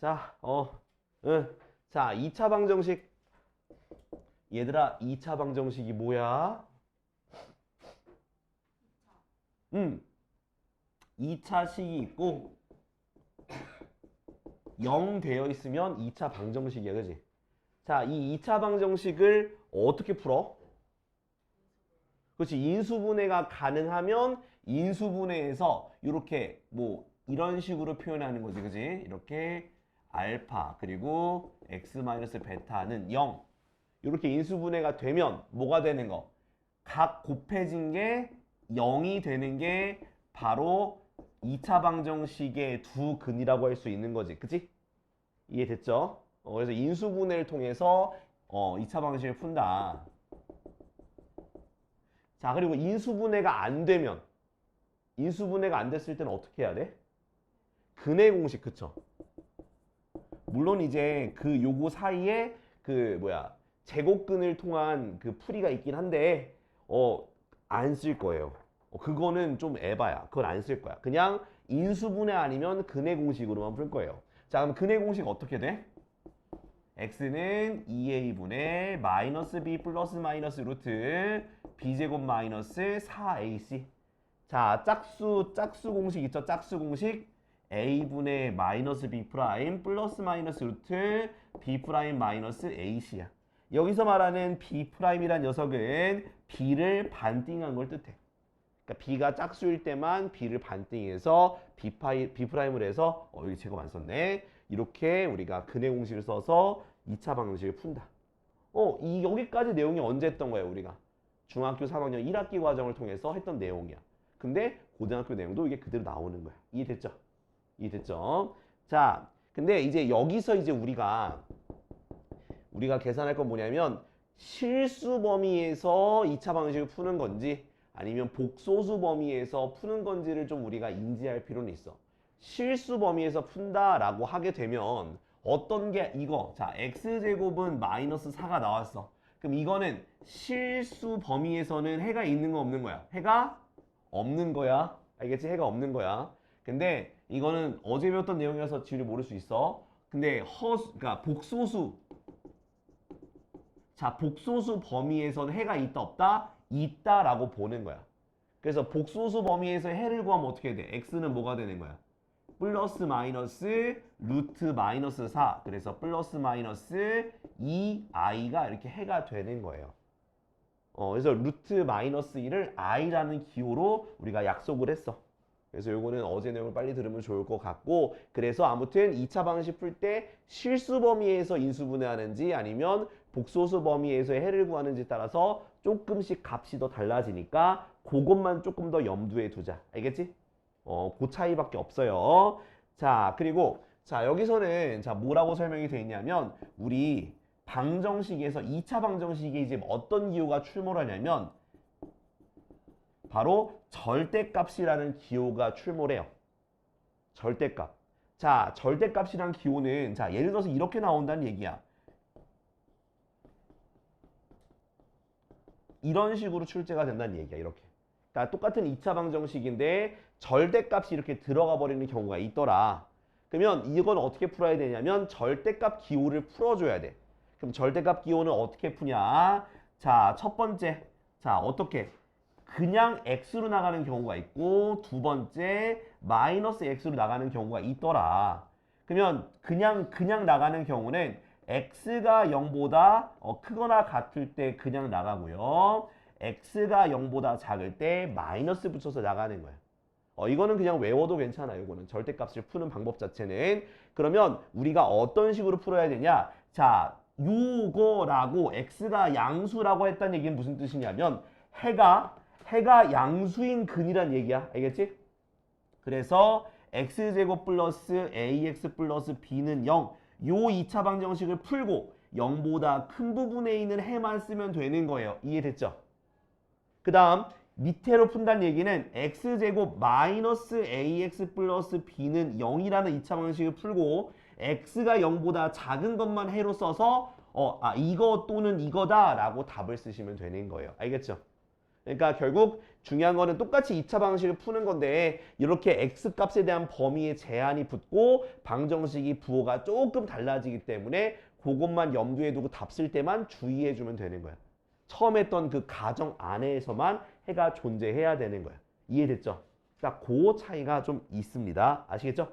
자, 응. 자, 2차 방정식. 얘들아, 2차 방정식이 뭐야? 2차 식이 있고 0 되어 있으면 2차 방정식이야, 그지? 자, 이 2차 방정식을 어떻게 풀어? 그렇지, 인수분해가 가능하면 인수분해에서 이렇게 뭐 이런 식으로 표현하는 거지, 그지? 이렇게 알파 그리고 x 마이너스 베타는 0. 이렇게 인수분해가 되면 뭐가 되는 거? 각 곱해진 게 0이 되는 게 바로 2차 방정식의 두 근이라고 할 수 있는 거지. 그치? 이해됐죠? 그래서 인수분해를 통해서 2차 방정식을 푼다. 자, 그리고 인수분해가 안 되면, 인수분해가 안 됐을 때는 어떻게 해야 돼? 근의 공식, 그쵸? 물론 이제 그 요거 사이에 그 뭐야 제곱근을 통한 그 풀이가 있긴 한데 안 쓸 거예요. 그거는 좀 에바야. 그건 안 쓸 거야. 그냥 인수분해 아니면 근의 공식으로만 풀 거예요. 자, 그럼 근의 공식 어떻게 돼? x는 2a분의 마이너스 b 플러스 마이너스 루트 b제곱 마이너스 4ac. 자, 짝수 공식 있죠? 짝수 공식 a분의 마이너스 b 프라임 플러스 마이너스 루트 b 프라임 마이너스 ac야. 여기서 말하는 b 프라임이란 녀석은 b를 반띵한 걸 뜻해. 그러니까 b가 짝수일 때만 b를 반띵해서 b 프라임을 해서 여기 제곱 안 썼네. 이렇게 우리가 근의 공식을 써서 2차 방정식을 푼다. 이 여기까지 내용이 언제 했던 거예요, 우리가? 중학교 3학년 1학기 과정을 통해서 했던 내용이야. 근데 고등학교 내용도 이게 그대로 나오는 거야. 이해됐죠? 이해됐죠? 자, 근데 이제 여기서 이제 우리가 계산할 건 뭐냐면 실수 범위에서 2차 방정식을 푸는 건지 아니면 복소수 범위에서 푸는 건지를 좀 우리가 인지할 필요는 있어. 실수 범위에서 푼다라고 하게 되면 어떤 게 이거, 자, x제곱은 마이너스 4가 나왔어. 그럼 이거는 실수 범위에서는 해가 있는 거 없는 거야? 해가 없는 거야. 알겠지? 해가 없는 거야. 근데 이거는 어제 배웠던 내용이라서 지우리 모를 수 있어. 근데 그러니까 복소수. 자, 복소수 범위에서는 해가 있다 없다? 있다라고 보는 거야. 그래서 복소수 범위에서 해를 구하면 어떻게 돼? x는 뭐가 되는 거야? 플러스 마이너스 루트 마이너스 4. 그래서 플러스 마이너스 2i가 이렇게 해가 되는 거예요. 그래서 루트 마이너스 2를 i라는 기호로 우리가 약속을 했어. 그래서 요거는 어제 내용을 빨리 들으면 좋을 것 같고, 그래서 아무튼 2차 방식 풀 때 실수 범위에서 인수분해하는지 아니면 복소수 범위에서 해를 구하는지 따라서 조금씩 값이 더 달라지니까 그것만 조금 더 염두에 두자. 알겠지? 그 차이밖에 없어요. 자, 그리고 자, 여기서는 자, 뭐라고 설명이 되어 있냐면 우리 방정식에서 2차 방정식에 이제 어떤 기호가 출몰 하냐면 바로 절대값이라는 기호가 출몰해요. 절대값. 자, 절대값이란 기호는 자, 예를 들어서 이렇게 나온다는 얘기야. 이런 식으로 출제가 된다는 얘기야. 이렇게. 그러니까 똑같은 2차 방정식인데 절대값이 이렇게 들어가 버리는 경우가 있더라. 그러면 이건 어떻게 풀어야 되냐면 절대값 기호를 풀어줘야 돼. 그럼 절대값 기호는 어떻게 푸냐? 자, 첫 번째. 자, 어떻게? 그냥 x로 나가는 경우가 있고 두 번째 마이너스 x로 나가는 경우가 있더라. 그러면 그냥 나가는 경우는 x가 0보다 크거나 같을 때 그냥 나가고요. x가 0보다 작을 때 마이너스 붙여서 나가는 거야. 이거는 그냥 외워도 괜찮아요. 이거는 절대값을 푸는 방법 자체는. 그러면 우리가 어떤 식으로 풀어야 되냐? 자, 요거라고 x가 양수라고 했다는 얘기는 무슨 뜻이냐면 해가 양수인 근이란 얘기야. 알겠지? 그래서 x제곱 플러스 ax 플러스 b는 0. 요 2차 방정식을 풀고 0보다 큰 부분에 있는 해만 쓰면 되는 거예요. 이해됐죠? 그 다음 밑으로 푼다는 얘기는 x제곱 마이너스 ax 플러스 b는 0이라는 2차 방정식을 풀고 x가 0보다 작은 것만 해로 써서 이거 또는 이거다 라고 답을 쓰시면 되는 거예요. 알겠죠? 그러니까 결국 중요한 거는 똑같이 2차 방식을 푸는 건데 이렇게 x 값에 대한 범위에 제한이 붙고 방정식이 부호가 조금 달라지기 때문에 그것만 염두에 두고 답 쓸 때만 주의해 주면 되는 거야. 처음 했던 그 가정 안에서만 해가 존재해야 되는 거야. 이해됐죠? 자, 그 차이가 좀 있습니다. 아시겠죠?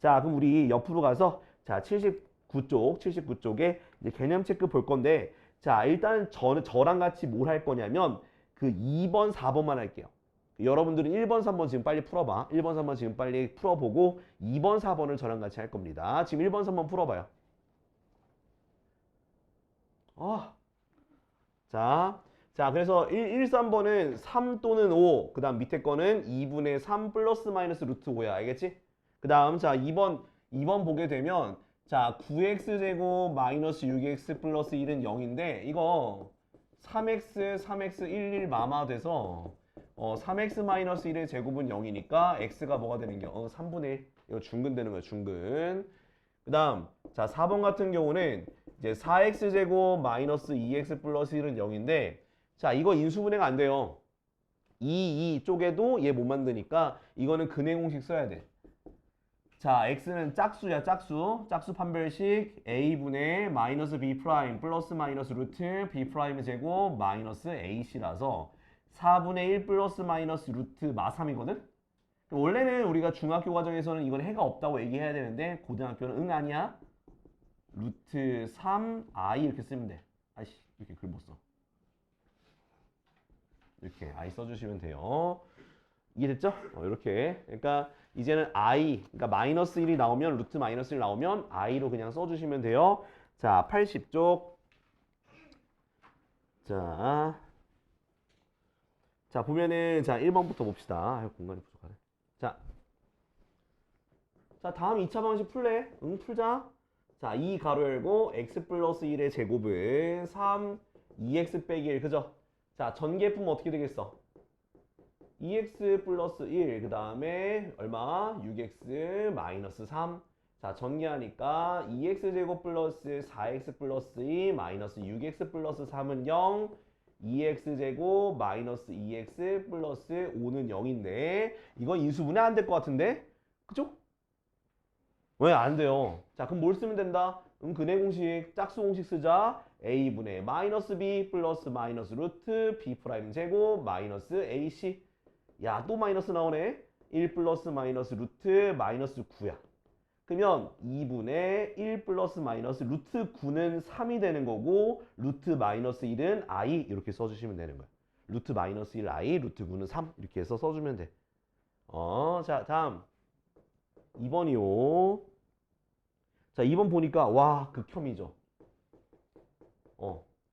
자, 그럼 우리 옆으로 가서 자, 79쪽에 이제 개념 체크 볼 건데 자, 일단 저랑 같이 뭘 할 거냐면 그 2번, 4번만 할게요. 여러분들은 1번, 3번 지금 빨리 풀어봐. 1번, 3번 지금 빨리 풀어보고 2번, 4번을 저랑 같이 할 겁니다. 지금 1번, 3번 풀어봐요. 자, 그래서 1, 3번은 3 또는 5, 그 다음 밑에 거는 2분의 3 플러스 마이너스 루트 5야. 알겠지? 그 다음 자 2번 보게 되면 자 9x제곱 마이너스 6x 플러스 1은 0인데 이거 3x 1 마마 돼서 3x 마이너스 1의 제곱은 0이니까 x가 뭐가 되는 게 3분의 1 이거 중근 되는 거야 중근. 그 다음 자 4번 같은 경우는 이제 4x제곱 마이너스 2x 플러스 1은 0인데 자 이거 인수분해가 안 돼요. 이 쪽에도 얘 못 만드니까 이거는 근해 공식 써야 돼. 자, x는 짝수야, 짝수 판별식 a분의 마이너스 b 프라임 플러스 마이너스 루트 b 프라임 제곱 마이너스 ac라서 4분의 1 플러스 마이너스 루트 마3이거든? 원래는 우리가 중학교 과정에서는 이건 해가 없다고 얘기해야 되는데 고등학교는 응 아니야? 루트 3i 이렇게 쓰면 돼. 아이씨, 이렇게 글 못 써. 이렇게 i 써주시면 돼요. 이해됐죠? 이렇게. 그러니까 이제는 i, 그러니까 마이너스 1이 나오면 루트 마이너스 1 나오면 i로 그냥 써주시면 돼요. 자, 80쪽. 자 보면은 자 1번부터 봅시다. 아유, 공간이 부족하네. 자, 다음 2차 방식 풀래? 응, 풀자. 자, 2 가로 열고 x 플러스 1의 제곱은 3, 2x 빼기 1, 그죠? 자, 전개품 어떻게 되겠어? 2x 플러스 1, 그 다음에 얼마? 6x 마이너스 3. 자, 전개하니까 2x 제곱 플러스 4x 플러스 2 마이너스 6x 플러스 3은 0, 2x 제곱 마이너스 2x 플러스 5는 0인데 이거 인수분해 안 될 것 같은데? 그죠? 왜 안 돼요? 자, 그럼 뭘 쓰면 된다? 근해 공식, 짝수 공식 쓰자. a분의 마이너스 b 플러스 마이너스 루트 b 프라임 제곱 마이너스 ac. 야, 또 마이너스 나오네. 1 플러스 마이너스 루트 마이너스 9야. 그러면 2분의 1 플러스 마이너스 루트 9는 3이 되는 거고 루트 마이너스 1은 i 이렇게 써주시면 되는 거야. 루트 마이너스 1 i, 루트 9는 3 이렇게 해서 써주면 돼. 자, 다음 2번이요. 자, 2번 보니까 와, 극혐이죠.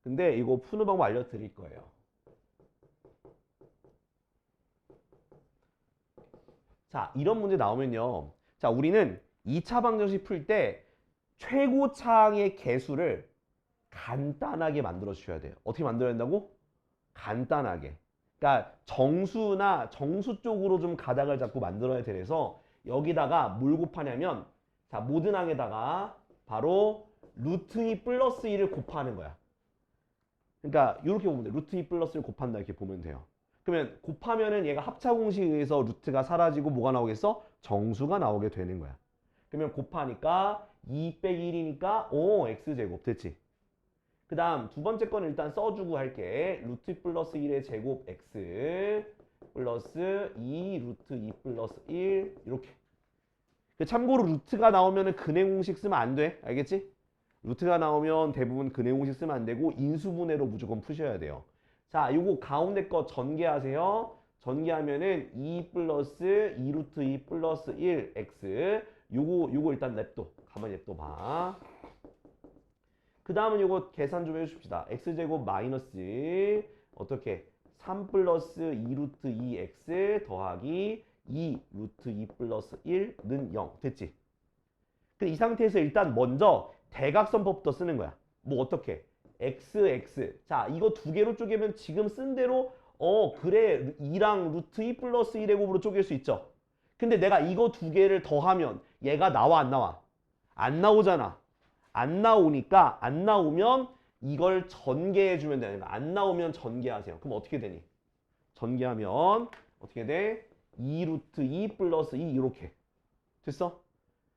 근데 이거 푸는 방법 알려드릴 거예요. 자, 이런 문제 나오면요. 자, 우리는 2차 방정식 풀 때 최고차항의 개수를 간단하게 만들어 주셔야 돼요. 어떻게 만들어야 된다고? 간단하게. 그러니까 정수나 정수 쪽으로 좀 가닥을 잡고 만들어야 돼서 여기다가 뭘 곱하냐면 자, 모든 항에다가 바로 루트 2 플러스 1을 곱하는 거야. 그러니까 이렇게 보면 돼. 루트 2 플러스 1을 곱한다 이렇게 보면 돼요. 그러면 곱하면은 얘가 합차 공식에 의해서 루트가 사라지고 뭐가 나오겠어? 정수가 나오게 되는 거야. 그러면 곱하니까 2 빼기 1이니까 x제곱 됐지? 그 다음 두 번째 거는 일단 써주고 할게. 루트 플러스 1의 제곱 x 플러스 2 루트 2 플러스 1 이렇게. 참고로 루트가 나오면은 근해 공식 쓰면 안 돼. 알겠지? 루트가 나오면 대부분 근해 공식 쓰면 안 되고 인수분해로 무조건 푸셔야 돼요. 자, 요거 가운데 거 전개하세요. 전개하면은 2 플러스 2 루트 2 플러스 1 x 요거 일단 냅둬. 가만히 냅둬 봐. 그 다음은 요거 계산 좀 해주십시다. x제곱 마이너스 어떻게 3 플러스 2 루트 2x 더하기 2 루트 2 플러스 1는 0 됐지? 근데 이 상태에서 일단 먼저 대각선법부터 쓰는 거야. 뭐 어떻게? x. 자, 이거 두 개로 쪼개면 지금 쓴 대로 그래 2랑 루트 2 플러스 1의 곱으로 쪼갤 수 있죠. 근데 내가 이거 두 개를 더하면 얘가 나와 안 나와? 안 나오잖아. 안 나오니까 안 나오면 이걸 전개해 주면 되는 거야. 안 나오면 전개하세요. 그럼 어떻게 되니? 전개하면 어떻게 돼? 2 루트 2 플러스 2 이렇게 됐어?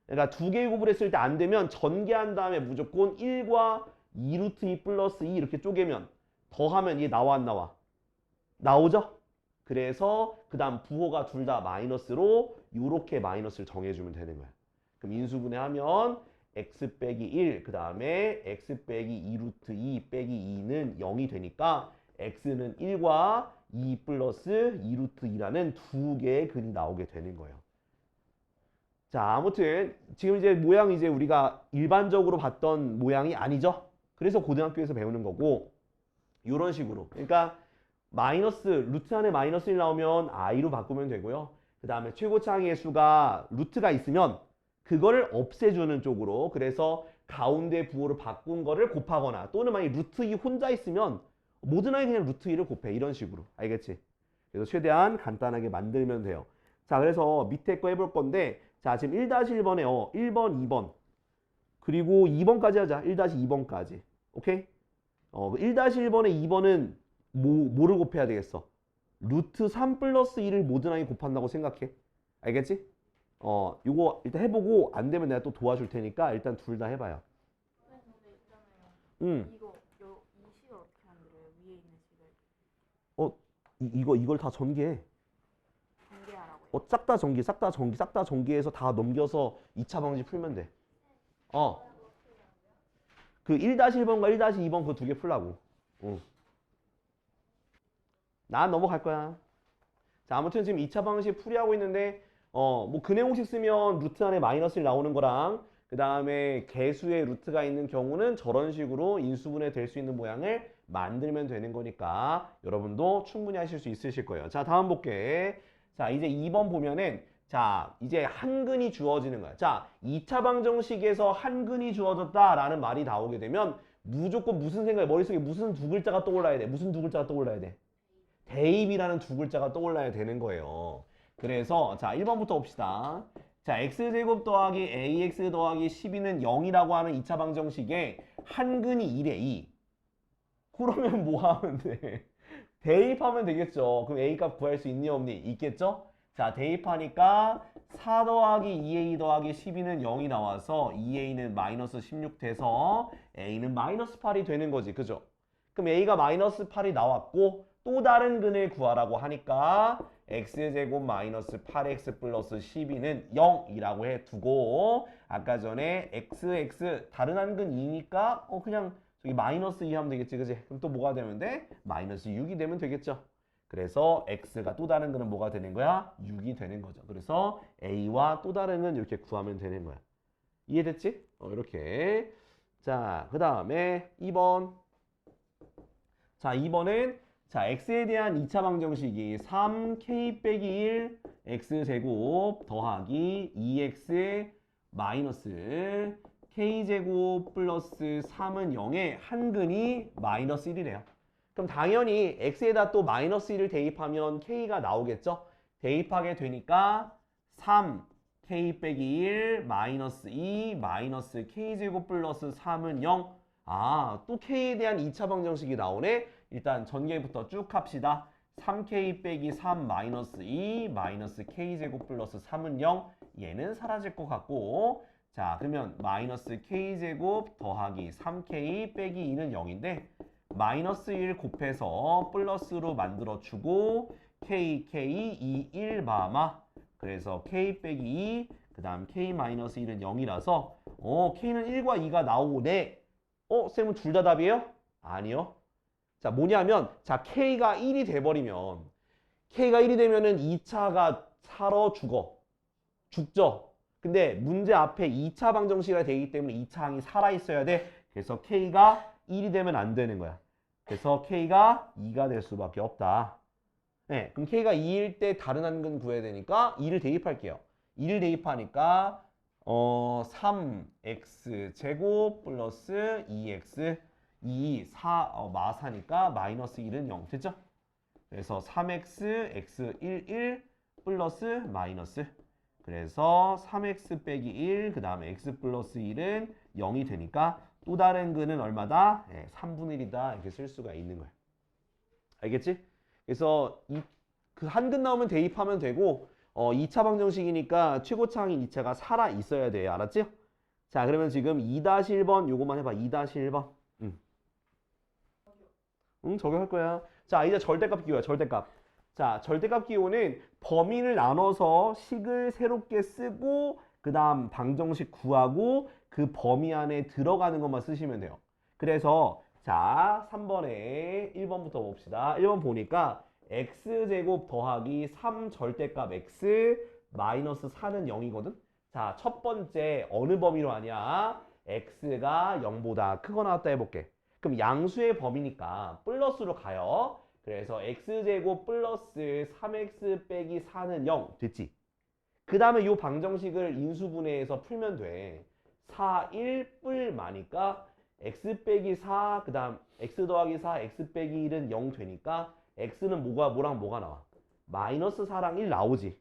그러니까 두 개 곱을 했을 때 안 되면 전개한 다음에 무조건 1과 2 루트 2 플러스 2 이렇게 쪼개면 더하면 이게 나와 안 나와? 나오죠? 그래서 그 다음 부호가 둘 다 마이너스로 이렇게 마이너스를 정해주면 되는 거야. 그럼 인수분해하면 x 빼기 1, 그 다음에 x 빼기 2 루트 2 빼기 2는 0이 되니까 x는 1과 2 플러스 2 루트 2라는 두 개의 근이 나오게 되는 거예요. 자, 아무튼 지금 이제 모양 이제 우리가 일반적으로 봤던 모양이 아니죠? 그래서 고등학교에서 배우는 거고 이런 식으로. 그러니까 마이너스 루트 안에 마이너스 1 나오면 i로 바꾸면 되고요. 그 다음에 최고차항의 수가 루트가 있으면 그거를 없애주는 쪽으로 그래서 가운데 부호를 바꾼 거를 곱하거나 또는 만약 루트 2 혼자 있으면 모든 아이 그냥 루트 2를 곱해 이런 식으로 알겠지? 그래서 최대한 간단하게 만들면 돼요. 자 그래서 밑에 거 해볼 건데 자 지금 1-1번에 1번 2번 그리고 2번까지 하자. 1-2번까지 오케이? 1-1번에 2번은 뭐를 곱해야 되겠어? 루트 3 플러스 2를 모든 아이 곱한다고 생각해. 알겠지? 요거 일단 해보고 안 되면 내가 또 도와줄 테니까 일단 둘 다 해봐요. 근데 있잖아요. 응. 이 식을 어떻게 만들어요? 위에 있는 식을 이걸 다 전개해. 전개하라고요? 싹 다 전개해서 다 넘겨서 2차 방식 풀면 돼. 그 1-1번과 1-2번 그 두 개 풀라고. 나 넘어갈 거야. 자, 아무튼 지금 2차 방식 풀이하고 있는데 뭐 근해 공식 쓰면 루트 안에 마이너스 1 나오는 거랑 그 다음에 개수의 루트가 있는 경우는 저런 식으로 인수분해 될 수 있는 모양을 만들면 되는 거니까 여러분도 충분히 하실 수 있으실 거예요. 자, 다음 볼게. 자, 이제 2번 보면은 자, 이제 한 근이 주어지는 거야. 자, 2차 방정식에서 한 근이 주어졌다라는 말이 나오게 되면 무조건 무슨 생각이 머릿속에 무슨 두 글자가 떠올라야 돼? 무슨 두 글자가 떠올라야 돼? 대입이라는 두 글자가 떠올라야 되는 거예요. 그래서 자 1번부터 봅시다. 자 x제곱 더하기 ax 더하기 12는 0이라고 하는 2차 방정식에 한 근이 1에 2. 그러면 뭐 하면 돼? 대입하면 되겠죠. 그럼 a 값 구할 수 있니 없니? 있겠죠? 자 대입하니까 4 더하기 2a 더하기 12는 0이 나와서 2a는 마이너스 16 돼서 a는 마이너스 8이 되는 거지. 그죠? 그럼 a가 마이너스 8이 나왔고 또 다른 근을 구하라고 하니까 x제곱 마이너스 8x 플러스 12는 0이라고 해두고 아까 전에 x 다른 한 근 2니까 그냥 저기 마이너스 2 하면 되겠지. 그지? 그럼 또 뭐가 되면 돼? 마이너스 6이 되면 되겠죠. 그래서 x가 또 다른 근은 뭐가 되는 거야? 6이 되는 거죠. 그래서 a와 또 다른 근 이렇게 구하면 되는 거야. 이해됐지? 이렇게. 자, 그 다음에 2번. 자, 2번은 자, x에 대한 2차 방정식이 3k 빼기 1 x제곱 더하기 2x 마이너스 k제곱 플러스 3은 0에 한 근이 마이너스 1이래요. 그럼 당연히 x에다 또 마이너스 1을 대입하면 k가 나오겠죠? 대입하게 되니까 3k 빼기 1 마이너스 2 마이너스 k제곱 플러스 3은 0. 아, 또 k에 대한 2차 방정식이 나오네? 일단 전개부터 쭉 합시다. 3k 빼기 3 마이너스 2 마이너스 k제곱 플러스 3은 0. 얘는 사라질 것 같고 자 그러면 마이너스 k제곱 더하기 3k 빼기 2는 0인데 마이너스 1 곱해서 플러스로 만들어주고 k, 2, 1 마마 그래서 k 빼기 2 그 다음 k 마이너스 1은 0이라서 k는 1과 2가 나오네. 쌤은 둘 다 답이에요? 아니요. 자, 뭐냐면, 자, K가 1이 돼버리면, K가 1이 되면은 2차가 살아 죽죠? 근데 문제 앞에 2차 방정식이 되기 때문에 2차 항이 살아있어야 돼. 그래서 K가 1이 되면 안 되는 거야. 그래서 K가 2가 될 수밖에 없다. 네, 그럼 K가 2일 때 다른 한 근 구해야 되니까 2를 대입할게요. 2를 대입하니까 3x 제곱 플러스 2x 2, 4, 마사니까 마이너스 1은 0 됐죠? 그래서 3x, x 1, 1 플러스 마이너스 그래서 3x 빼기 1, 그 다음에 x 플러스 1은 0이 되니까 또 다른 근은 얼마다? 3분의 1이다 이렇게 쓸 수가 있는 거야. 알겠지? 그래서 그 한근 나오면 대입하면 되고 2차 방정식이니까 최고차항인 2차가 살아 있어야 돼요. 알았지? 자, 그러면 지금 2-1번 요거만 해봐. 2-1번. 응, 적용할 거야. 자, 이제 절대값 기호야. 절대값. 자, 절대값 기호는 범위를 나눠서 식을 새롭게 쓰고 그 다음 방정식 구하고 그 범위 안에 들어가는 것만 쓰시면 돼요. 그래서 자, 3번에 1번부터 봅시다. 1번 보니까 x제곱 더하기 3 절대값 x 마이너스 4는 0이거든. 자, 첫 번째 어느 범위로 하냐? x가 0보다 크거나 같다 해볼게. 그럼 양수의 범위니까 플러스로 가요. 그래서 x제곱 플러스 3x 빼기 4는 0 됐지? 그 다음에 이 방정식을 인수분해해서 풀면 돼. 4, 1, 뿔 마니까 x 빼기 4, 그 다음 x 더하기 4, x 빼기 1은 0 되니까 x는 뭐랑 뭐가 나와? 마이너스 4랑 1 나오지.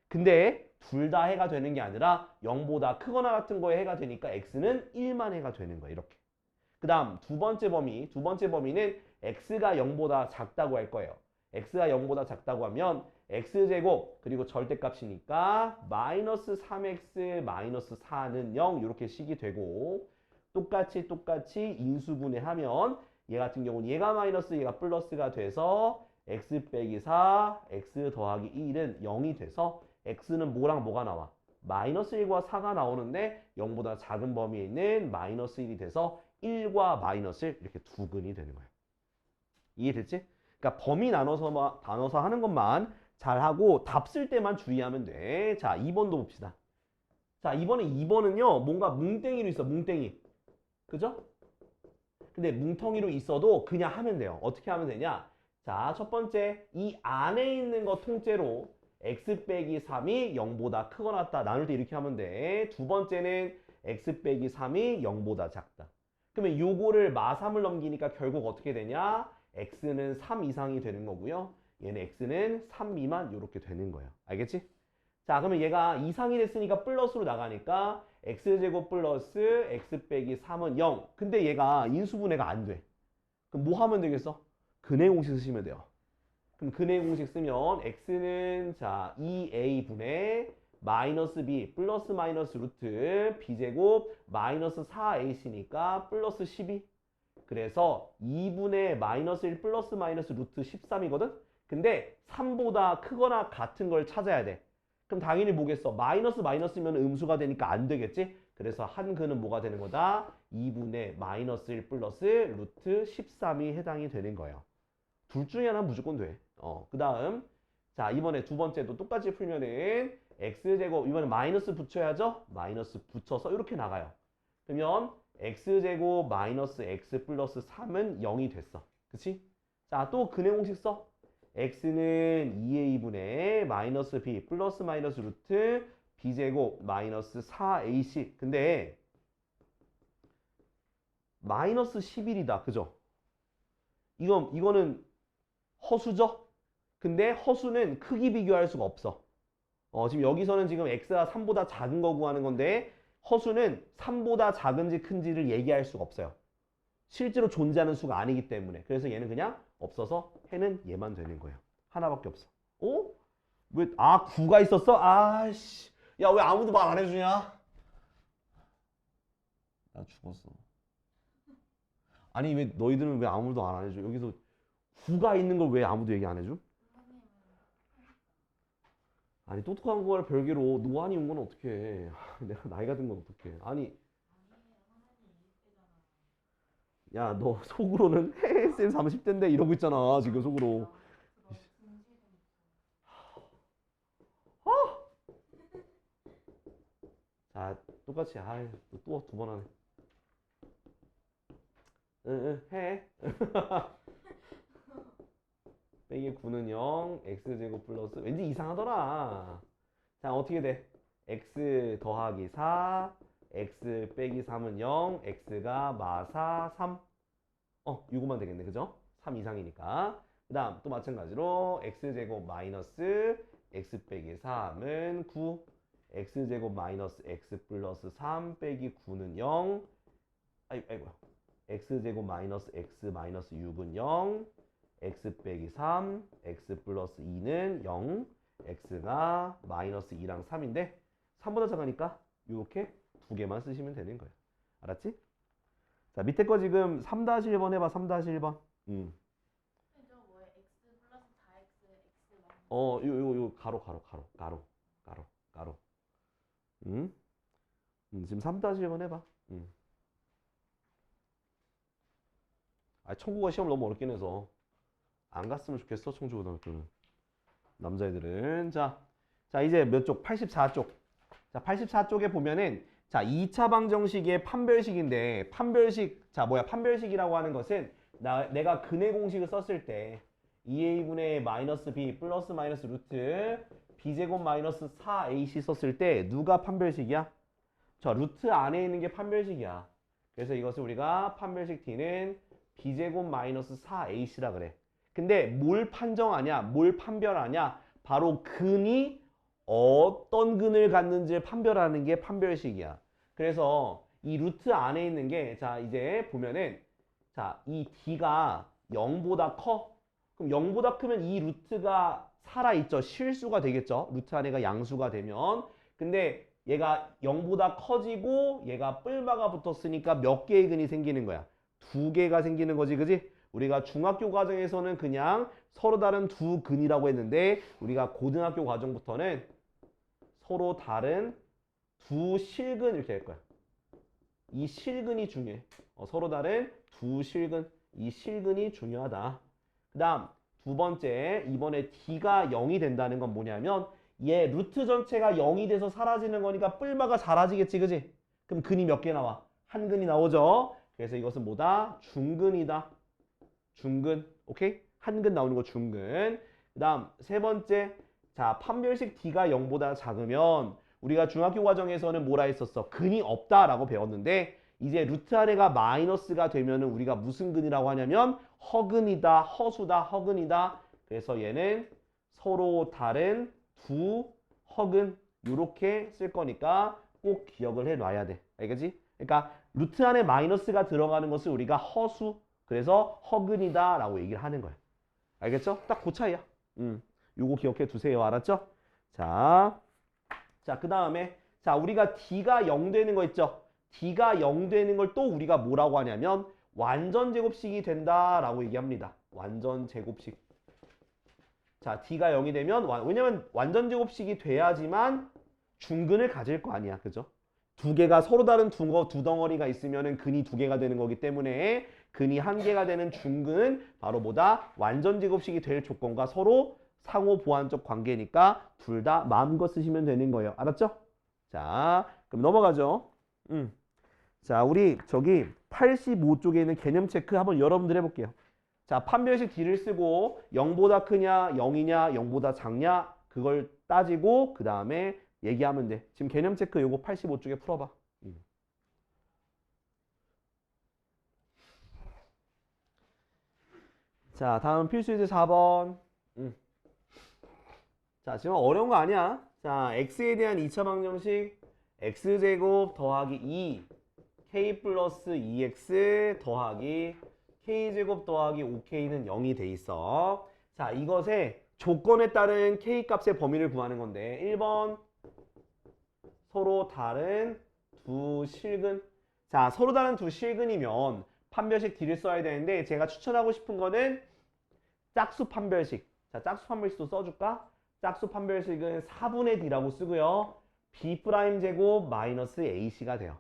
근데 둘 다 해가 되는 게 아니라 0보다 크거나 같은 거에 해가 되니까 x는 1만 해가 되는 거야. 이렇게. 그 다음 두 번째 범위는 x가 0보다 작다고 할 거예요. x가 0보다 작다고 하면 x제곱 그리고 절대값이니까 마이너스 3x 마이너스 4는 0 이렇게 식이 되고 똑같이 인수분해하면 얘 같은 경우는 얘가 마이너스 얘가 플러스가 돼서 x 빼기 4 x 더하기 1은 0이 돼서 x는 뭐랑 뭐가 나와? 마이너스 1과 4가 나오는데 0보다 작은 범위에 있는 마이너스 1이 돼서 1과 마이너스 1 이렇게 두 근이 되는 거예요. 이해됐지? 그러니까 범위 나눠서 하는 것만 잘하고 답 쓸 때만 주의하면 돼. 자, 2번도 봅시다. 자, 이번에 2번은요. 뭔가 뭉땡이로 있어. 뭉땡이. 그죠? 근데 뭉텅이로 있어도 그냥 하면 돼요. 어떻게 하면 되냐? 자, 첫 번째 이 안에 있는 거 통째로 x 빼기 3이 0보다 크거나 같다. 나눌 때 이렇게 하면 돼. 두 번째는 x 빼기 3이 0보다 작다. 그러면 요거를 마3을 넘기니까 결국 어떻게 되냐? x는 3 이상이 되는 거고요. 얘는 x는 3 미만 이렇게 되는 거예요. 알겠지? 자, 그러면 얘가 이상이 됐으니까 플러스로 나가니까 x제곱 플러스 x 빼기 3은 0. 근데 얘가 인수분해가 안 돼. 그럼 뭐 하면 되겠어? 근해 공식 쓰시면 돼요. 그럼 근해 공식 쓰면 x는 자 2a분의 마이너스 b 플러스 마이너스 루트 b제곱 마이너스 4ac니까 플러스 12. 그래서 2분의 마이너스 1 플러스 마이너스 루트 13이거든? 근데 3보다 크거나 같은 걸 찾아야 돼. 그럼 당연히 뭐겠어? 마이너스면 음수가 되니까 안 되겠지? 그래서 한 근은 뭐가 되는 거다? 2분의 마이너스 1 플러스 루트 13이 해당이 되는 거예요. 둘 중에 하나 무조건 돼. 그 다음 자 이번에 두 번째도 똑같이 풀면은 x제곱 이번에 마이너스 붙여야죠? 마이너스 붙여서 이렇게 나가요. 그러면 x제곱 마이너스 x 플러스 3은 0이 됐어. 그치? 자, 또 근해 공식 써. x는 2a분의 마이너스 b 플러스 마이너스 루트 b제곱 마이너스 4ac. 근데 마이너스 11이다. 그죠? 이거는 허수죠? 근데 허수는 크기 비교할 수가 없어. 지금 여기서는 지금 x가 3보다 작은 거 구하는 건데 허수는 3보다 작은지 큰지를 얘기할 수가 없어요. 실제로 존재하는 수가 아니기 때문에. 그래서 얘는 그냥 없어서 해는 얘만 되는 거예요. 하나밖에 없어. 왜? 9가 있었어? 아씨. 야, 왜 아무도 말 안 해주냐? 나 죽었어. 아니, 왜 너희들은 왜 아무도 안 해줘? 여기서 9가 있는 걸 왜 아무도 얘기 안 해줘? 아니, 똑똑한 거랑 별개로 노안이 온 건 어떡해. 내가 나이가 든 건 어떡해. 아니, 야, 너 속으로는 쌤 30대인데 이러고 있잖아. 지금 속으로. 자, 똑같이. 또 두 번 하네. 응, 해. 빼기 9는 0, x제곱 플러스 왠지 이상하더라. 자, 어떻게 돼? x 더하기 4, x 빼기 3은 0, x가 마사 3. 이거만 되겠네. 그죠? 3 이상이니까. 그 다음 또 마찬가지로 x제곱 마이너스 x 빼기 3은 9, x제곱 마이너스 x 플러스 3 빼기 9는 0. 아이고. x제곱 마이너스 x 마이너스 6은 0. x 빼기 3, x 플러스 2는 0, x가 마이너스 2랑 3인데 3보다 작으니까 이렇게 두 개만 쓰시면 되는 거예요. 알았지? 자, 밑에 거 지금 3-1번 해봐. 3-1번. 저 뭐예요? x 플러스 4x x 마이너스 요 가로. 지금 3-1번 해봐. 청구가 시험 너무 어렵긴 해서 안 갔으면 좋겠어. 청주고등학교는. 남자애들은. 자, 이제 몇 쪽? 84쪽. 자, 84쪽에 보면은 자, 2차 방정식의 판별식인데 판별식, 자, 판별식이라고 하는 것은 내가 근의 공식을 썼을 때 2a분의 마이너스 b 플러스 마이너스 루트 b제곱 마이너스 4ac 썼을 때 누가 판별식이야? 저 루트 안에 있는 게 판별식이야. 그래서 이것을 우리가 판별식 t는 b제곱 마이너스 4ac라 그래. 근데 뭘 판정하냐? 뭘 판별하냐? 바로 근이 어떤 근을 갖는지를 판별하는 게 판별식이야. 그래서 이 루트 안에 있는 게, 자, 이제 보면은, 자, 이 d가 0보다 커. 그럼 0보다 크면 이 루트가 살아있죠. 실수가 되겠죠. 루트 안에가 양수가 되면. 근데 얘가 0보다 커지고 얘가 뿔마가 붙었으니까 몇 개의 근이 생기는 거야? 두 개가 생기는 거지, 그지? 우리가 중학교 과정에서는 그냥 서로 다른 두 근이라고 했는데 우리가 고등학교 과정부터는 서로 다른 두 실근 이렇게 할 거야. 이 실근이 중요해. 서로 다른 두 실근. 이 실근이 중요하다. 그 다음 두 번째, 이번에 d가 0이 된다는 건 뭐냐면 얘 루트 전체가 0이 돼서 사라지는 거니까 뿔마가 사라지겠지, 그지? 그럼 근이 몇 개 나와? 한 근이 나오죠. 그래서 이것은 뭐다? 중근이다. 중근. 오케이? 한 근 나오는 거 중근. 그 다음 세 번째, 자, 판별식 d가 0보다 작으면 우리가 중학교 과정에서는 뭐라 했었어? 근이 없다라고 배웠는데 이제 루트 아래가 마이너스가 되면은 우리가 무슨 근이라고 하냐면 허근이다, 허수다, 허근이다. 그래서 얘는 서로 다른 두 허근 이렇게 쓸 거니까 꼭 기억을 해놔야 돼. 알겠지? 그러니까 루트 안에 마이너스가 들어가는 것을 우리가 허수, 그래서 허근이다 라고 얘기를 하는 거야. 알겠죠? 딱 그 차이야. 요거 기억해 두세요. 알았죠? 자, 그 다음에 자, 우리가 d가 0 되는 거 있죠? d가 0 되는 걸 또 우리가 뭐라고 하냐면 완전 제곱식이 된다라고 얘기합니다. 완전 제곱식. 자, d가 0이 되면 왜냐면 완전 제곱식이 돼야지만 중근을 가질 거 아니야. 그죠? 두 개가 서로 다른 두 덩어리가 있으면은 근이 두 개가 되는 거기 때문에 근이 한 개가 되는 중근은 바로 뭐다? 완전 제곱식이 될 조건과 서로 상호 보완적 관계니까 둘 다 마음껏 쓰시면 되는 거예요. 알았죠? 자, 그럼 넘어가죠. 자, 우리 저기 85쪽에 있는 개념 체크 한번 여러분들 해볼게요. 자, 판별식 d를 쓰고 0보다 크냐, 0이냐, 0보다 작냐 그걸 따지고 그 다음에 얘기하면 돼. 지금 개념 체크 요거 85쪽에 풀어봐. 자, 다음 필수예제 4번. 자, 지금 어려운 거 아니야. 자, x에 대한 2차 방정식 x제곱 더하기 2 k 플러스 2x 더하기 k제곱 더하기 5k는 0이 돼 있어. 자, 이것의 조건에 따른 k 값의 범위를 구하는 건데 1번 서로 다른 두 실근. 자, 서로 다른 두 실근이면 판별식 d를 써야 되는데 제가 추천하고 싶은 거는 짝수 판별식. 자, 짝수 판별식도 써줄까? 짝수 판별식은 4분의 d라고 쓰고요. b' 제곱 마이너스 ac가 돼요.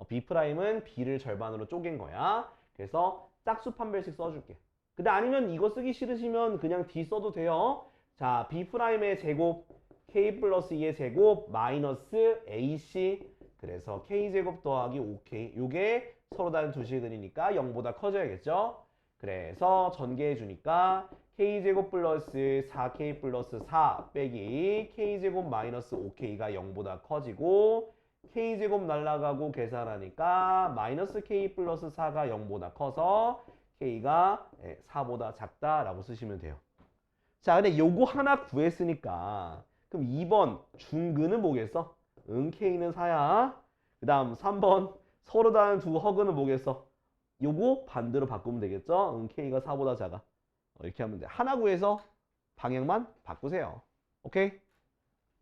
b'은 b를 절반으로 쪼갠 거야. 그래서 짝수 판별식 써줄게. 근데 아니면 이거 쓰기 싫으시면 그냥 d 써도 돼요. 자, b'의 제곱 k 플러스 2의 제곱 마이너스 ac. 그래서 k제곱 더하기 5k. 요게 서로 다른 두 실근이니까 0보다 커져야겠죠. 그래서 전개해 주니까 k제곱 플러스 4k 플러스 4 빼기 k제곱 마이너스 5k가 0보다 커지고 k제곱 날라가고 계산하니까 마이너스 k 플러스 4가 0보다 커서 k가 4보다 작다라고 쓰시면 돼요. 자, 근데 요거 하나 구했으니까 그럼 2번 중근은 뭐겠어? k는 4야. 그 다음 3번 서로 다른 두 허근은 뭐겠어? 요거 반대로 바꾸면 되겠죠? k가 4보다 작아. 이렇게 하면 돼. 하나 구해서 방향만 바꾸세요. 오케이?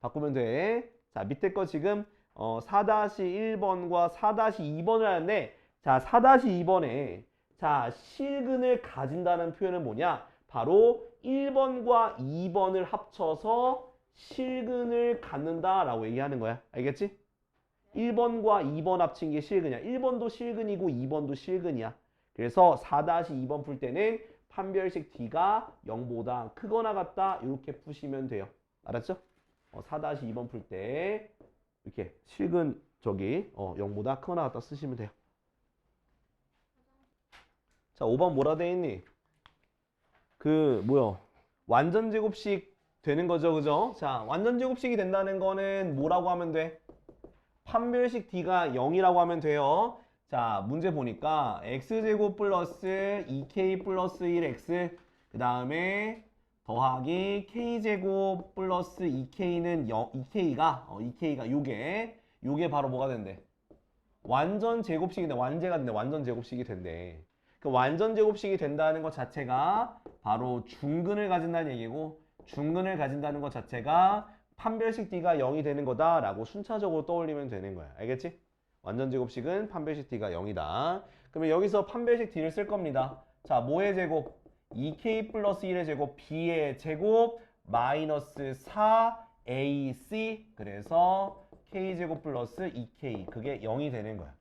바꾸면 돼. 자, 밑에 거 지금 4-1번과 4-2번을 하는데, 자, 4-2번에 자, 실근을 가진다는 표현은 뭐냐? 바로 1번과 2번을 합쳐서 실근을 갖는다라고 얘기하는 거야. 알겠지? 1번과 2번 합친 게 실근이야. 1번도 실근이고 2번도 실근이야. 그래서 4-2번 풀 때는 판별식 D가 0보다 크거나 같다. 이렇게 푸시면 돼요. 알았죠? 4-2번 풀 때 이렇게 실근 저기 0보다 크거나 같다 쓰시면 돼요. 자, 5번 뭐라 돼 있니? 완전 제곱식 되는 거죠, 그죠? 자, 완전 제곱식이 된다는 거는 뭐라고 하면 돼? 판별식 D가 0이라고 하면 돼요. 자, 문제 보니까 x제곱 플러스 2k 플러스 1x 그 다음에 더하기 k제곱 플러스 2k는 2k가 요게 바로 뭐가 된대? 완전 제곱식인데 완전 제곱식이 된대. 그 완전 제곱식이 된다는 것 자체가 바로 중근을 가진다는 얘기고, 중근을 가진다는 것 자체가 판별식 D가 0이 되는 거다라고 순차적으로 떠올리면 되는 거야. 알겠지? 완전 제곱식은 판별식 D가 0이다. 그러면 여기서 판별식 D를 쓸 겁니다. 자, 뭐의 제곱? 2K 플러스 1의 제곱, B의 제곱, 마이너스 4AC. 그래서 K제곱 플러스 2K. 그게 0이 되는 거야.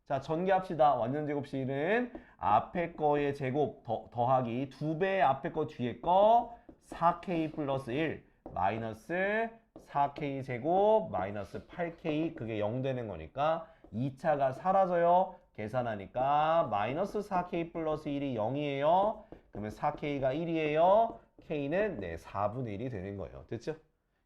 자, 전개합시다. 완전 제곱식은 앞에 거의 제곱 더하기 2배 앞에 거 뒤에 거 4K 플러스 1 마이너스 4K 제곱 마이너스 8K 그게 0 되는 거니까 2차가 사라져요. 계산하니까 마이너스 4K 플러스 1이 0이에요. 그러면 4K가 1이에요. K는 4분의 1이 되는 거예요. 됐죠?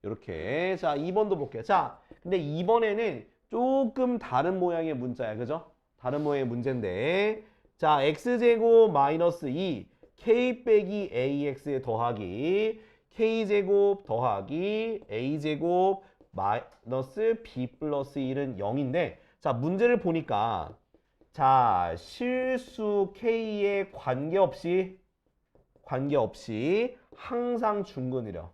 이렇게. 자, 2번도 볼게요. 자, 근데 2번에는 조금 다른 모양의 문자야. 그죠? 다른 모양의 문제인데. 자, x제곱 마이너스 2 k 빼기 ax 더하기 k제곱 더하기 a제곱 마이너스 b 플러스 1은 0인데, 자, 문제를 보니까 자, 실수 k에 관계없이 항상 중근이려.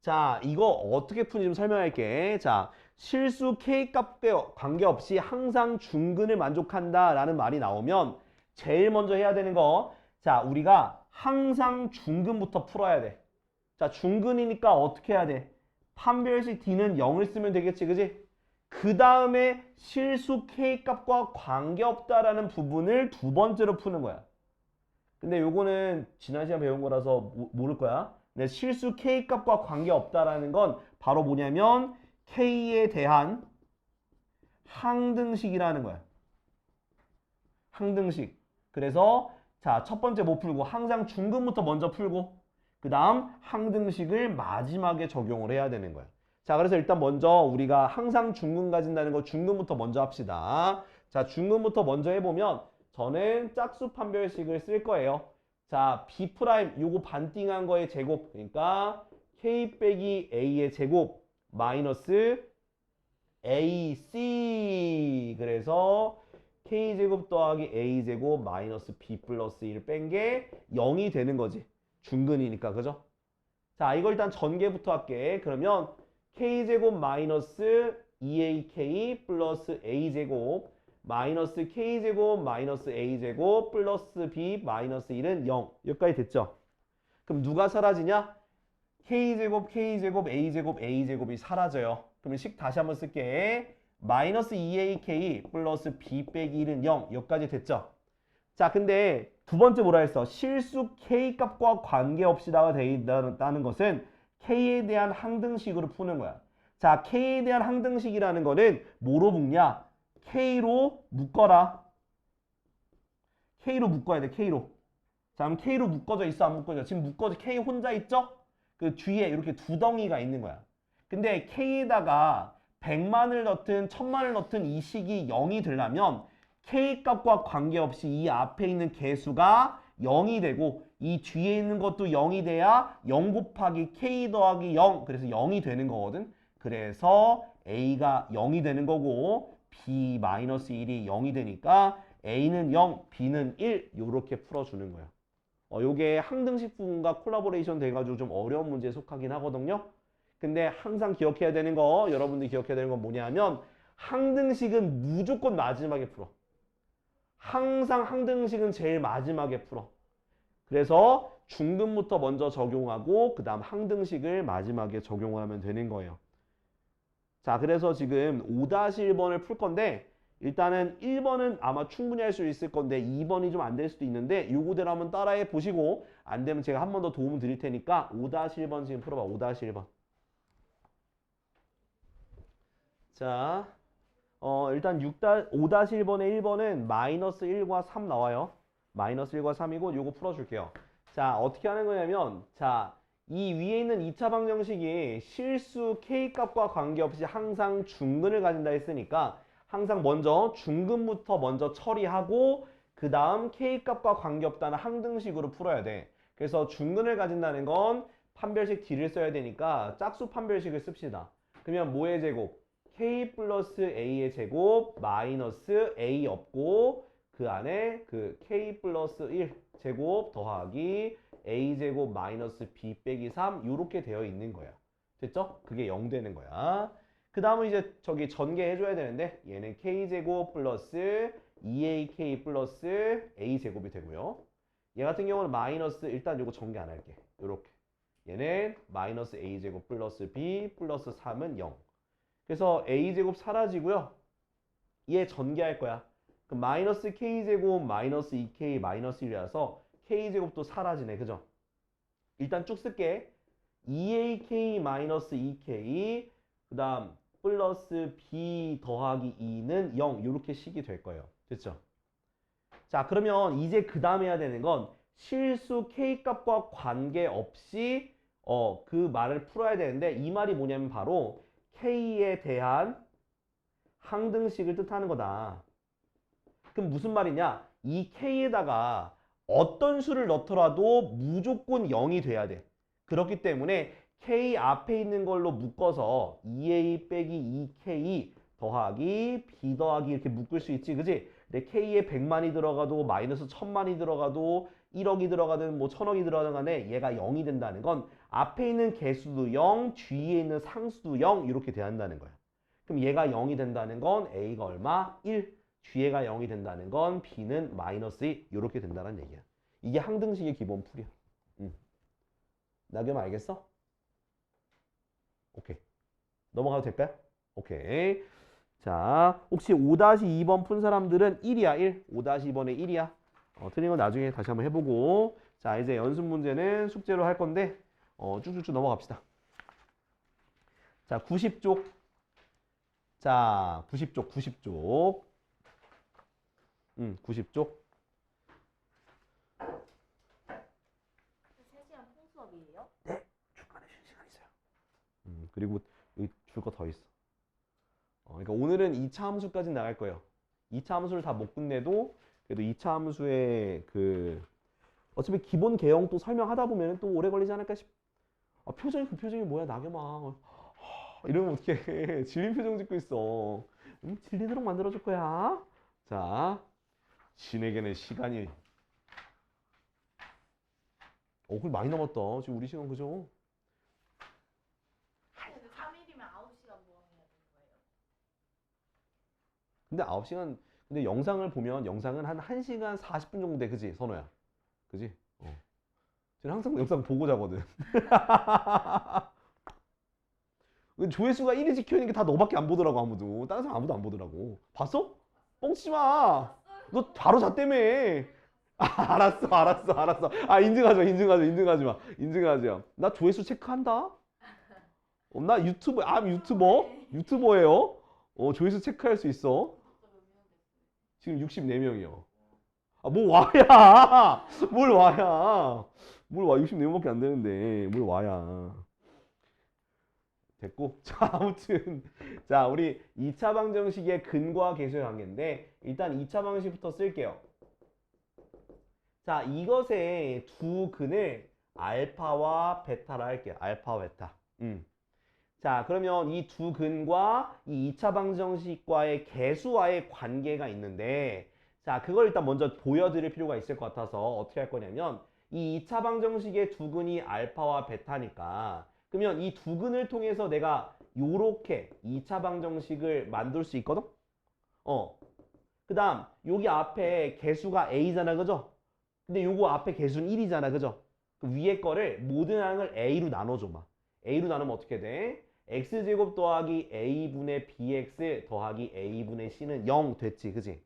자, 이거 어떻게 푸는지 좀 설명할게. 자, 실수 k 값에 관계없이 항상 중근을 만족한다라는 말이 나오면 제일 먼저 해야 되는 거, 자, 우리가 항상 중근부터 풀어야 돼. 자, 중근이니까 어떻게 해야 돼? 판별식 D는 0을 쓰면 되겠지, 그지? 그 다음에 실수 k 값과 관계없다라는 부분을 두 번째로 푸는 거야. 근데 요거는 지난 시간 배운 거라서 모를 거야. 근데 실수 k 값과 관계없다라는 건 바로 뭐냐면 k에 대한 항등식이라는 거야. 항등식. 그래서 자, 첫 번째 못 풀고 항상 중근부터 먼저 풀고 그 다음 항등식을 마지막에 적용을 해야 되는 거야. 자, 그래서 일단 먼저 우리가 항상 중근 가진다는 거 중근부터 먼저 합시다. 자, 중근부터 먼저 해보면 저는 짝수 판별식을 쓸 거예요. 자, B' 요거 반띵한 거의 제곱, 그러니까 K 빼기 A의 제곱 마이너스 AC. 그래서 K제곱 더하기 A제곱 마이너스 B 플러스 1을 뺀 게 0이 되는 거지. 중근이니까, 그죠? 자, 이걸 일단 전개부터 할게. 그러면 K제곱 마이너스 2AK 플러스 A제곱 마이너스 K제곱 마이너스 A제곱 플러스 B 마이너스 1은 0. 여기까지 됐죠? 그럼 누가 사라지냐? K제곱 K제곱 A제곱 A제곱이 사라져요. 그러면 식 다시 한번 쓸게. 마이너스 2AK 플러스 B 빼기 1은 0. 여기까지 됐죠? 자, 근데 두 번째 뭐라 했어? 실수 K 값과 관계없이다가 되어 있다는 것은 K에 대한 항등식으로 푸는 거야. 자, K에 대한 항등식이라는 거는 뭐로 묶냐? K로 묶어라. K로 묶어야 돼, K로. 자, 그럼 K로 묶어져 있어, 안 묶어져? 지금 묶어져, K 혼자 있죠? 그 뒤에 이렇게 두 덩이가 있는 거야. 근데 K에다가 100만을 넣든 1000만을 넣든 이 식이 0이 되려면 K 값과 관계없이 이 앞에 있는 개수가 0이 되고 이 뒤에 있는 것도 0이 돼야 0 곱하기 K 더하기 0. 그래서 0이 되는 거거든. 그래서 A가 0이 되는 거고 B-1이 0이 되니까 A는 0, B는 1 요렇게 풀어주는 거야. 요게 항등식 부분과 콜라보레이션 돼가지고 좀 어려운 문제에 속하긴 하거든요. 근데 항상 기억해야 되는 거, 여러분들이 기억해야 되는 건 뭐냐면 항등식은 무조건 마지막에 풀어. 항상 항등식은 제일 마지막에 풀어. 그래서 중근부터 먼저 적용하고 그 다음 항등식을 마지막에 적용하면 되는 거예요. 자, 그래서 지금 5-1번을 풀 건데 일단은 1번은 아마 충분히 할 수 있을 건데 2번이 좀 안 될 수도 있는데 요거대로 한번 따라해 보시고 안 되면 제가 한 번 더 도움 드릴 테니까 5-1번 지금 풀어봐. 5-1번. 자, 일단 5-1번의 1번은 마이너스 1과 3 나와요. 마이너스 1과 3이고 요거 풀어줄게요. 자, 어떻게 하는 거냐면 자, 이 위에 있는 2차 방정식이 실수 K값과 관계없이 항상 중근을 가진다 했으니까 항상 먼저 중근부터 먼저 처리하고 그 다음 K값과 관계없다는 항등식으로 풀어야 돼. 그래서 중근을 가진다는 건 판별식 D를 써야 되니까 짝수 판별식을 씁시다. 그러면 뭐의 제곱? K 플러스 A의 제곱 마이너스 A 없고 그 안에 그 K 플러스 1 제곱 더하기 A 제곱 마이너스 B 빼기 3 이렇게 되어 있는 거야. 됐죠? 그게 0 되는 거야. 그 다음은 이제 저기 전개해줘야 되는데 얘는 K 제곱 플러스 2AK 플러스 A 제곱이 되고요. 얘 같은 경우는 마이너스 일단 요거 전개 안 할게. 요렇게. 얘는 마이너스 A 제곱 플러스 B 플러스 3은 0. 그래서 A제곱 사라지고요. 얘 전개할 거야. 그럼 마이너스 K제곱 마이너스 2K 마이너스 1이라서 K제곱도 사라지네. 그죠? 일단 쭉 쓸게. 2AK 마이너스 2K 그 다음 플러스 B 더하기 2는 0 이렇게 식이 될 거예요. 됐죠? 자, 그러면 이제 그 다음 해야 되는 건 실수 K값과 관계없이 그 말을 풀어야 되는데 이 말이 뭐냐면 바로 K에 대한 항등식을 뜻하는 거다. 그럼 무슨 말이냐? 이 K에다가 어떤 수를 넣더라도 무조건 0이 돼야 돼. 그렇기 때문에 K 앞에 있는 걸로 묶어서 2A 빼기 2K 더하기 B 더하기 이렇게 묶을 수 있지. 그지? 근데 K에 100만이 들어가도 마이너스 1000만이 들어가도 1억이 들어가든 뭐 1000억이 들어가든 간에 얘가 0이 된다는 건 앞에 있는 개수도 0, 뒤에 있는 상수도 0 이렇게 돼야 한다는 거야. 그럼 얘가 0이 된다는 건 A가 얼마? 1. 뒤에가 0이 된다는 건 B는 마이너스 2 이렇게 된다는 얘기야. 이게 항등식의 기본 풀이야. 나겸 알겠어? 오케이. 넘어가도 될까요? 오케이. 자, 혹시 5-2번 푼 사람들은 1이야, 1. 5-2번에 1이야. 틀린 건 나중에 다시 한번 해보고. 자, 이제 연습 문제는 숙제로 할 건데, 쭉쭉쭉 넘어갑시다. 자, 90쪽. 자, 90쪽, 90쪽. 90쪽. 3시간 통수업이에요? 네, 중간에 쉬는 시간 있어요. 그리고 여기 줄 거 더 있어. 그러니까 오늘은 2차 함수까지 나갈 거예요. 2차 함수를 다 못 끝내도 그래도 2차 함수의 그 어차피 기본 개형 또 설명하다 보면 또 오래 걸리지 않을까 싶. 표정이 그 표정이 뭐야 나겸아. 이러면 어떡해. 질린 표정 짓고 있어. 질리도록 만들어줄 거야. 자, 진에게는 시간이. 그래 많이 남았다. 지금 우리 시간 그죠? 근데 3일이면 9시간 동안 해야 되는 거예요? 근데 9시간, 근데 영상을 보면 영상은 한 1시간 40분 정도 돼. 그지? 선호야. 그지? 저는 항상 영상 보고 자거든. 조회수가 1위 지켜있는 게 다 너밖에 안 보더라고, 아무도. 다른 사람 아무도 안 보더라고. 봤어? 뻥치지 마. 너 바로 잤다며. 알았어. 인증하지 마. 인증하지 마. 나 조회수 체크한다. 나 유튜버, 유튜버? 유튜버예요. 조회수 체크할 수 있어. 지금 64명이요. 뭘 와야. 뭘 와야. 뭘 와. 64명밖에 안 되는데. 뭘 와야. 됐고. 자, 아무튼. 자, 우리 2차 방정식의 근과 계수의 관계인데, 일단 2차 방식부터 쓸게요. 자, 이것의 두 근을 알파와 베타라 할게요. 알파와 베타. 자, 그러면 이 두 근과 이 2차 방정식과의 개수와의 관계가 있는데, 자, 그걸 일단 먼저 보여드릴 필요가 있을 것 같아서 어떻게 할 거냐면 이 2차 방정식의 두근이 알파와 베타니까 그러면 이 두근을 통해서 내가 요렇게 2차 방정식을 만들 수 있거든? 그 다음 여기 앞에 개수가 a잖아, 그죠? 근데 요거 앞에 개수는 1이잖아, 그죠? 그 위에 거를 모든 항을 a로 나눠줘 봐. a로 나누면 어떻게 돼? x제곱 더하기 a분의 bx 더하기 a분의 c는 0 됐지, 그지?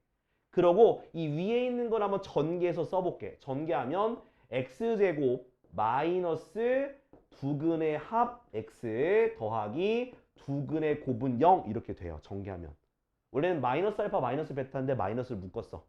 그러고 이 위에 있는 걸 한번 전개해서 써볼게. 전개하면 x제곱 마이너스 두근의 합 x 더하기 두근의 곱은 0 이렇게 돼요. 전개하면. 원래는 마이너스 알파 마이너스 베타인데 마이너스를 묶었어.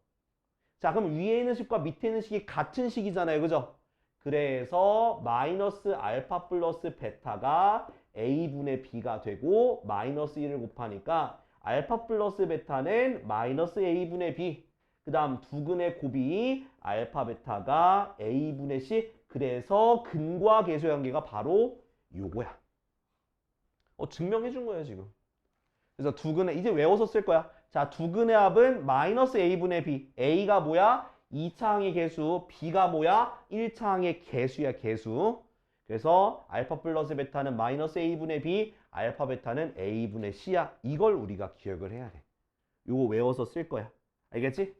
자, 그럼 위에 있는 식과 밑에 있는 식이 같은 식이잖아요, 그죠? 그래서 마이너스 알파 플러스 베타가 a분의 b가 되고 마이너스 1을 곱하니까 알파 플러스 베타는 마이너스 a분의 b. 그 다음 두근의 곱이 알파 베타가 a분의 c. 그래서 근과 계수의 관계가 바로 요거야. 증명해 준 거예요, 지금. 그래서 두근의 이제 외워서 쓸 거야. 자, 두근의 합은 마이너스 a분의 b. a가 뭐야? 2차 항의 개수. b가 뭐야? 1차 항의 개수야, 개수. 그래서 알파 플러스 베타는 마이너스 a분의 b, 알파 베타는 a분의 c야. 이걸 우리가 기억을 해야 돼. 요거 외워서 쓸 거야. 알겠지?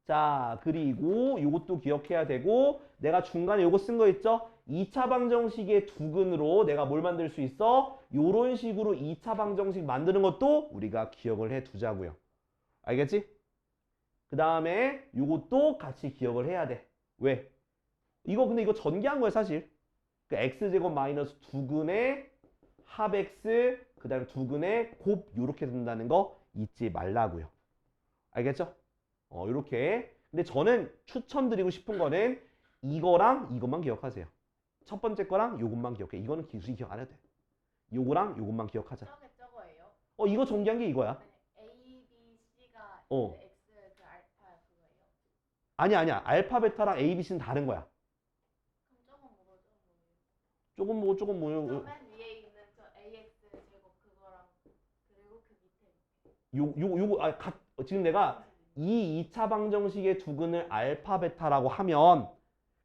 자, 그리고 요것도 기억해야 되고 내가 중간에 요거 쓴 거 있죠? 2차 방정식의 두근으로 내가 뭘 만들 수 있어? 요런 식으로 2차 방정식 만드는 것도 우리가 기억을 해 두자고요. 알겠지? 그 다음에 요것도 같이 기억을 해야 돼. 왜? 근데 이거 전개한 거야, 사실. 그 x제곱 마이너스 두근의 합 x, 그 다음에 두근의 곱 요렇게 된다는 거 잊지 말라고요. 알겠죠? 요렇게. 근데 저는 추천드리고 싶은 거는 이거랑 이것만 기억하세요. 첫 번째 거랑 요것만 기억해. 이거는 기술이 기억 안 해도 돼. 요거랑 요것만 기억하자. 저거예요? 이거 전개한 게 이거야. 아니, A, B, C가 어. X 그 알파 그거예요? 아니야. 알파, 베타랑 A, B, C는 다른 거야. 그럼 저건 뭐죠? 조금 뭐. 맨 위에 있는 저 AX 제곱 그거랑 그리고 그 밑에 요거, 지금 내가 이 2차 방정식의 두근을 알파, 베타라고 하면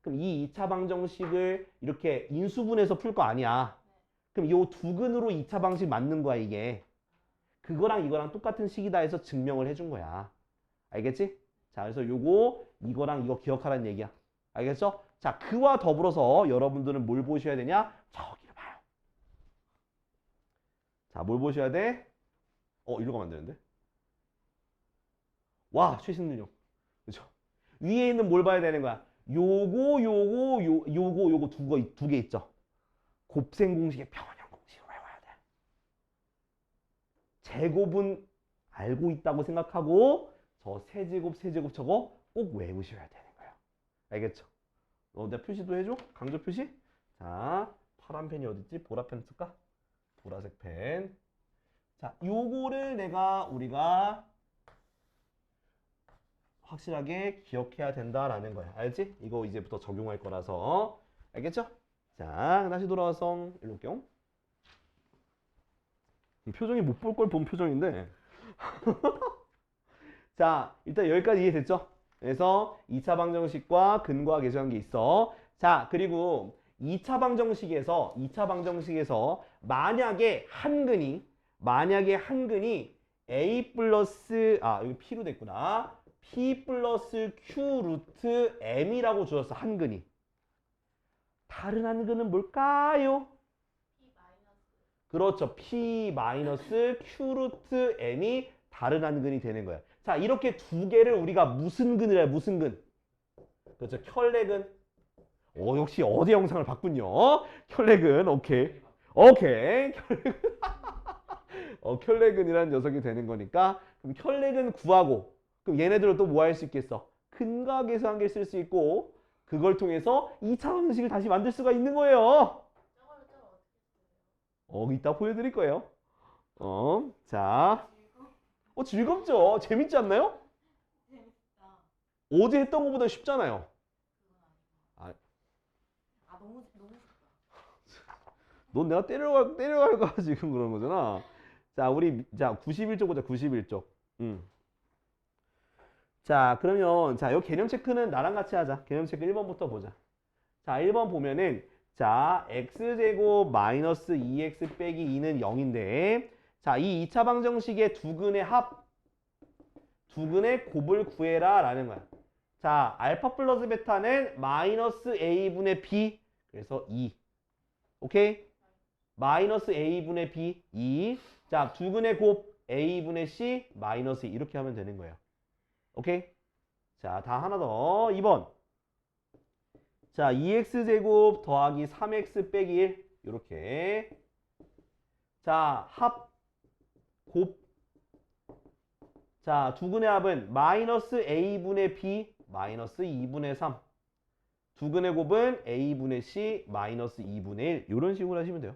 그럼 이 2차 방정식을 이렇게 인수분해서 풀 거 아니야. 그럼 요 두근으로 2차 방식 맞는 거야, 이게. 그거랑 이거랑 똑같은 식이다 해서 증명을 해준 거야. 알겠지? 자, 그래서 이거랑 이거 기억하라는 얘기야. 알겠죠? 자, 그와 더불어서 여러분들은 뭘 보셔야 되냐? 저기를 봐요. 자, 뭘 보셔야 돼? 이리로 가면 안 되는데? 와, 최신 능력. 그죠? 위에 있는 뭘 봐야 되는 거야? 요거 두 개 있죠? 곱셈 공식의 평원형 공식을 외워야 돼. 제곱은 알고 있다고 생각하고 저 세제곱 저거 꼭 외우셔야 되는 거예요. 알겠죠? 내가 표시도 해줘? 강조 표시? 자, 파란 펜이 어딨지? 보라 펜 쓸까? 보라색 펜. 자, 요거를 우리가 확실하게 기억해야 된다라는 거야. 알지? 이거 이제부터 적용할 거라서. 알겠죠? 자, 다시 돌아와서 일로 올게요. 표정이 못 볼 걸 본 표정인데. 자, 일단 여기까지 이해됐죠? 그래서 2차 방정식과 근과 계수한 게 있어. 자, 그리고 2차 방정식에서 만약에 한 근이 a 플러스 여기 p로 됐구나. p 플러스 q 루트 m이라고 주었어. 한 근이. 다른 한 근은 뭘까요? P 마이너스 그렇죠. p 마이너스 q 루트 m이 다른 한 근이 되는 거야. 자, 이렇게 두 개를 우리가 무슨 근이라 무슨 근? 그렇죠. 켤레근. 역시 어제 영상을 봤군요. 켤레근. 오케이. 켤레근이라는 녀석이 되는 거니까 그럼 켤레근 구하고 그럼 얘네들은 또 뭐 할 수 있겠어? 근과 계수한계를 쓸 수 있고 그걸 통해서 2차 방식을 다시 만들 수가 있는 거예요. 저거를 저 어떻게 써요? 이따 보여드릴 거예요. 자. 즐겁죠? 재밌지 않나요? 재밌다. 어제 했던 것보다 쉽잖아요. 그건 아. 아니고. 너무 쉽다. 넌 내가 때려갈까 지금 그런 거잖아. 자, 91쪽 보자. 91쪽. 자, 그러면 자, 요 개념 체크는 나랑 같이 하자. 개념 체크 1번부터 보자. 자, 1번 보면은 자, x제곱 마이너스 2x 빼기 2는 0인데 자, 이 2차 방정식의 두근의 합, 두근의 곱을 구해라 라는 거야. 자, 알파 플러스 베타는 마이너스 a분의 b, 그래서 2. 오케이? 마이너스 a분의 b, 2. 자, 두근의 곱 a분의 c, 마이너스 2. 이렇게 하면 되는 거예요. 오케이? 자, 다 하나 더. 2번. 자, 2x제곱 더하기 3x 빼기 1. 요렇게. 자, 합, 곱. 자, 두근의 합은 마이너스 a분의 b, 마이너스 2분의 3. 두근의 곱은 a분의 c, 마이너스 2분의 1. 요런 식으로 하시면 돼요.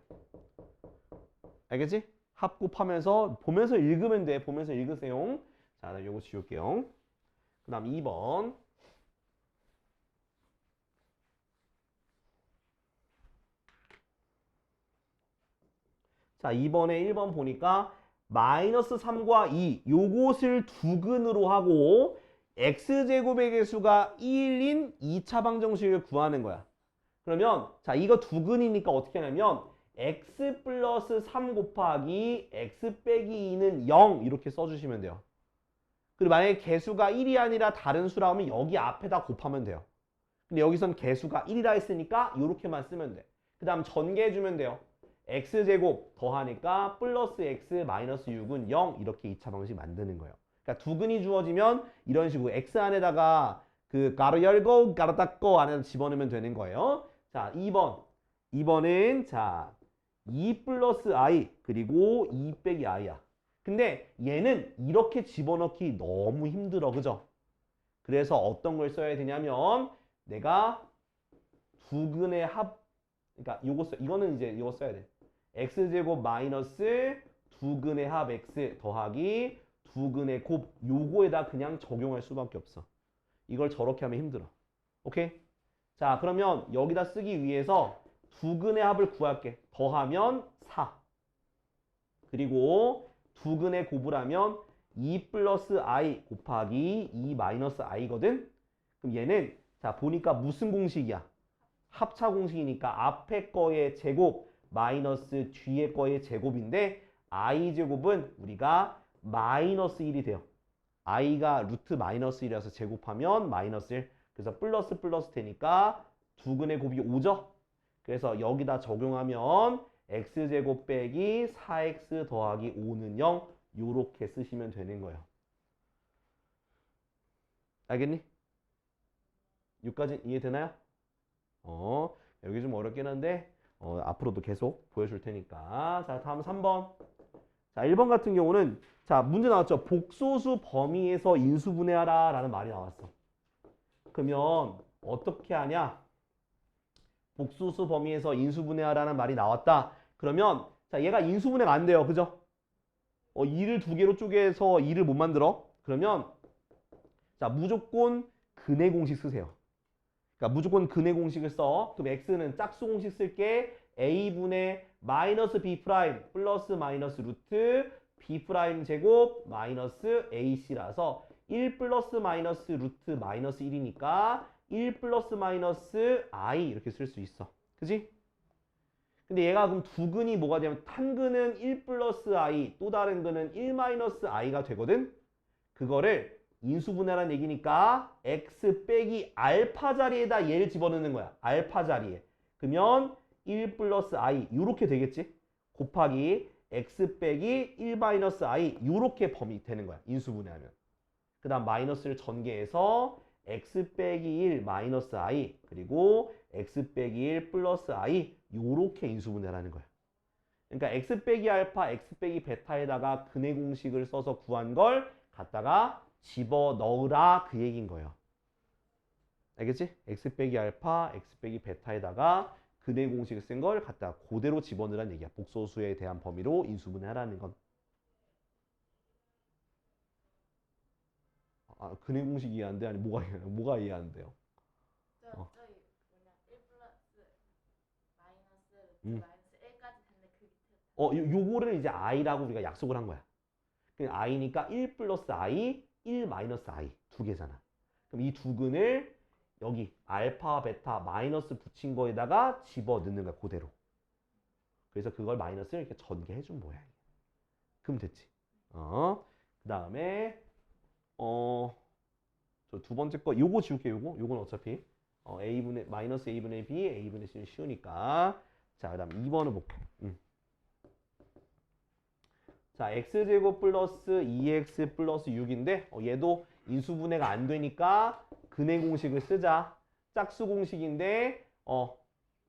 알겠지? 합 곱하면서 보면서 읽으면 돼. 보면서 읽으세요. 자, 나 요거 지울게요. 그 다음 2번. 자, 2번에 1번 보니까 마이너스 3과 2 요것을 두근으로 하고 x제곱의 개수가 1인 2차 방정식을 구하는 거야. 그러면 자, 이거 두근이니까 어떻게 하냐면 x 플러스 3 곱하기 x 빼기 2는 0 이렇게 써주시면 돼요. 그리고 만약에 개수가 1이 아니라 다른 수라 하면 여기 앞에다 곱하면 돼요. 근데 여기선 개수가 1이라 했으니까 이렇게만 쓰면 돼. 그 다음 전개해주면 돼요. x제곱 더하니까 플러스 x 마이너스 6은 0 이렇게 2차 방식 만드는 거예요. 그러니까 두근이 주어지면 이런 식으로 x 안에다가 그 가로 열고 가로 닫고 안에다 집어넣으면 되는 거예요. 자, 2번. 2번은 자 2 플러스 i 그리고 2 빼기 i야. 근데 얘는 이렇게 집어넣기 너무 힘들어. 그죠? 그래서 어떤 걸 써야 되냐면 내가 두근의 합, 그러니까 이거는 이제 이거 써야 돼. x제곱 마이너스 두근의 합 x 더하기 두근의 곱 요거에다 그냥 적용할 수밖에 없어. 이걸 저렇게 하면 힘들어. 오케이? 자, 그러면 여기다 쓰기 위해서 두근의 합을 구할게. 더하면 4. 그리고 두근의 곱을 하면 2 플러스 i 곱하기 2 마이너스 i거든? 그럼 얘는 자 보니까 무슨 공식이야? 합차 공식이니까 앞에 거의 제곱 마이너스 뒤에 거의 제곱인데 i제곱은 우리가 마이너스 1이 돼요. i가 루트 마이너스 1이라서 제곱하면 마이너스 1. 그래서 플러스 플러스 되니까 두근의 곱이 5죠? 그래서 여기다 적용하면 x제곱 빼기 4x 더하기 5는 0 요렇게 쓰시면 되는 거예요. 알겠니? 6까지 이해되나요? 여기 좀 어렵긴 한데 앞으로도 계속 보여줄 테니까. 자, 다음 3번. 자, 1번 같은 경우는 자, 문제 나왔죠. 복소수 범위에서 인수분해하라 라는 말이 나왔어. 그러면 어떻게 하냐? 복소수 범위에서 인수분해하라는 말이 나왔다. 그러면 자, 얘가 인수분해가 안 돼요. 그죠? 2를 두 개로 쪼개서 2를 못 만들어. 그러면 자, 무조건 근해 공식 쓰세요. 그러니까 무조건 근해 공식을 써. 그럼 x는 짝수 공식 쓸게. a분의 마이너스 b 프라임 플러스 마이너스 루트 b 프라임 제곱 마이너스 ac라서 1 플러스 마이너스 루트 마이너스 1이니까 1 플러스 마이너스 i 이렇게 쓸 수 있어. 그지? 근데 얘가 그럼 두 근이 뭐가 되냐면 한 근은 1 플러스 i 또 다른 근은 1 마이너스 i가 되거든? 그거를 인수분해라는 얘기니까 x 빼기 알파 자리에다 얘를 집어넣는 거야. 알파 자리에. 그러면 1 플러스 i 요렇게 되겠지? 곱하기 x 빼기 1 마이너스 i 요렇게 범위 되는 거야. 인수분해하면. 그 다음 마이너스를 전개해서 x 빼기 1 마이너스 i 그리고 x 빼기 1 플러스 i 요렇게 인수분해라는 거야. 그러니까 x 빼기 알파, x 빼기 베타에다가 근해 공식을 써서 구한 걸 갖다가 집어넣으라 그 얘기인 거예요. 알겠지? x 빼기 알파, x 빼기 베타에다가 근해 공식을 쓴 걸 갖다가 그대로 집어넣으라는 얘기야. 복소수에 대한 범위로 인수분해하라는 건. 근해 공식 이해 안 돼? 아니 뭐가 이해 안 돼요? 저기 뭐냐 1 플러스 마이너스 1까지 됐는데 그 밑에 요거를 이제 i라고 우리가 약속을 한 거야. 그냥 i니까 1 플러스 i, 1 마이너스 i 두 개잖아. 그럼 이 두근을 여기 알파, 베타, 마이너스 붙인 거에다가 집어 넣는 거야, 그대로. 그래서 그걸 마이너스를 이렇게 전개해 준 모양이야. 그럼 됐지. 그 다음에 저 두 번째 거 요거 지울게. 요건 어차피 a분의 마이너스 a분의 b, a분의 c는 쉬우니까. 자, 그다음 2번을 볼게. 자, x제곱 플러스 2x 플러스 6인데 얘도 인수분해가 안 되니까 근해 공식을 쓰자. 짝수 공식인데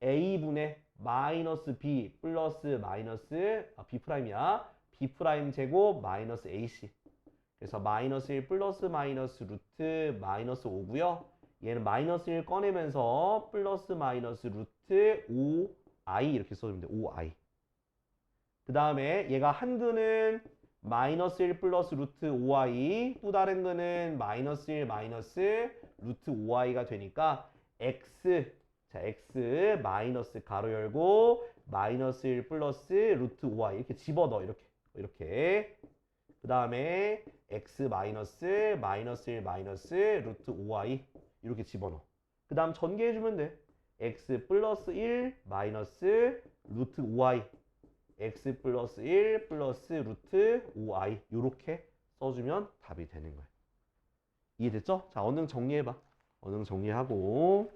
a분의 마이너스 b 플러스 마이너스 b 프라임이야. b 프라임 제곱 마이너스 ac. 그래서 마이너스 1 플러스 마이너스 루트 마이너스 5고요. 얘는 마이너스 1 꺼내면서 플러스 마이너스 루트 5i 이렇게 써주면 돼. 5i. 그 다음에 얘가 한 근은 마이너스 1 플러스 루트 5i, 또 다른 근은 마이너스 1 마이너스 루트 5i가 되니까 x, 자 x 마이너스 가로 열고 마이너스 1 플러스 루트 5i 이렇게 집어넣어. 이렇게. 그 다음에 x 마이너스 마이너스 1 마이너스 루트 5i 이렇게 집어넣어. 그 다음 전개해주면 돼. x 플러스 1 마이너스 루트 5i x 플러스 1 플러스 루트 5i 이렇게 써주면 답이 되는 거야. 이해됐죠? 자, 언능 정리해봐. 언능 정리하고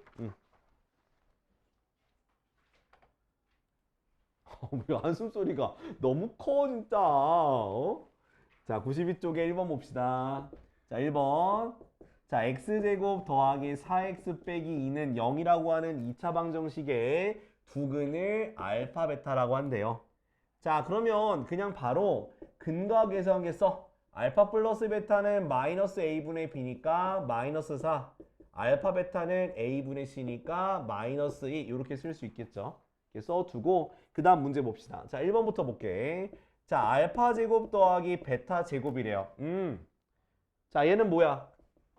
왜 한숨 소리가 너무 커 진짜. 자, 92쪽에 1번 봅시다. 자, 1번. 자, x제곱 더하기 4x 빼기 2는 0이라고 하는 2차 방정식의 두근을 알파 베타라고 한대요. 자, 그러면 그냥 바로 근과 계수한 게 써. 알파 플러스 베타는 마이너스 a분의 b니까 마이너스 4. 알파 베타는 a분의 c니까 마이너스 2 이렇게 쓸 수 있겠죠. 이렇게 써두고 그 다음 문제 봅시다. 자, 1번부터 볼게. 자, 알파 제곱 더하기 베타 제곱이래요. 자, 얘는 뭐야?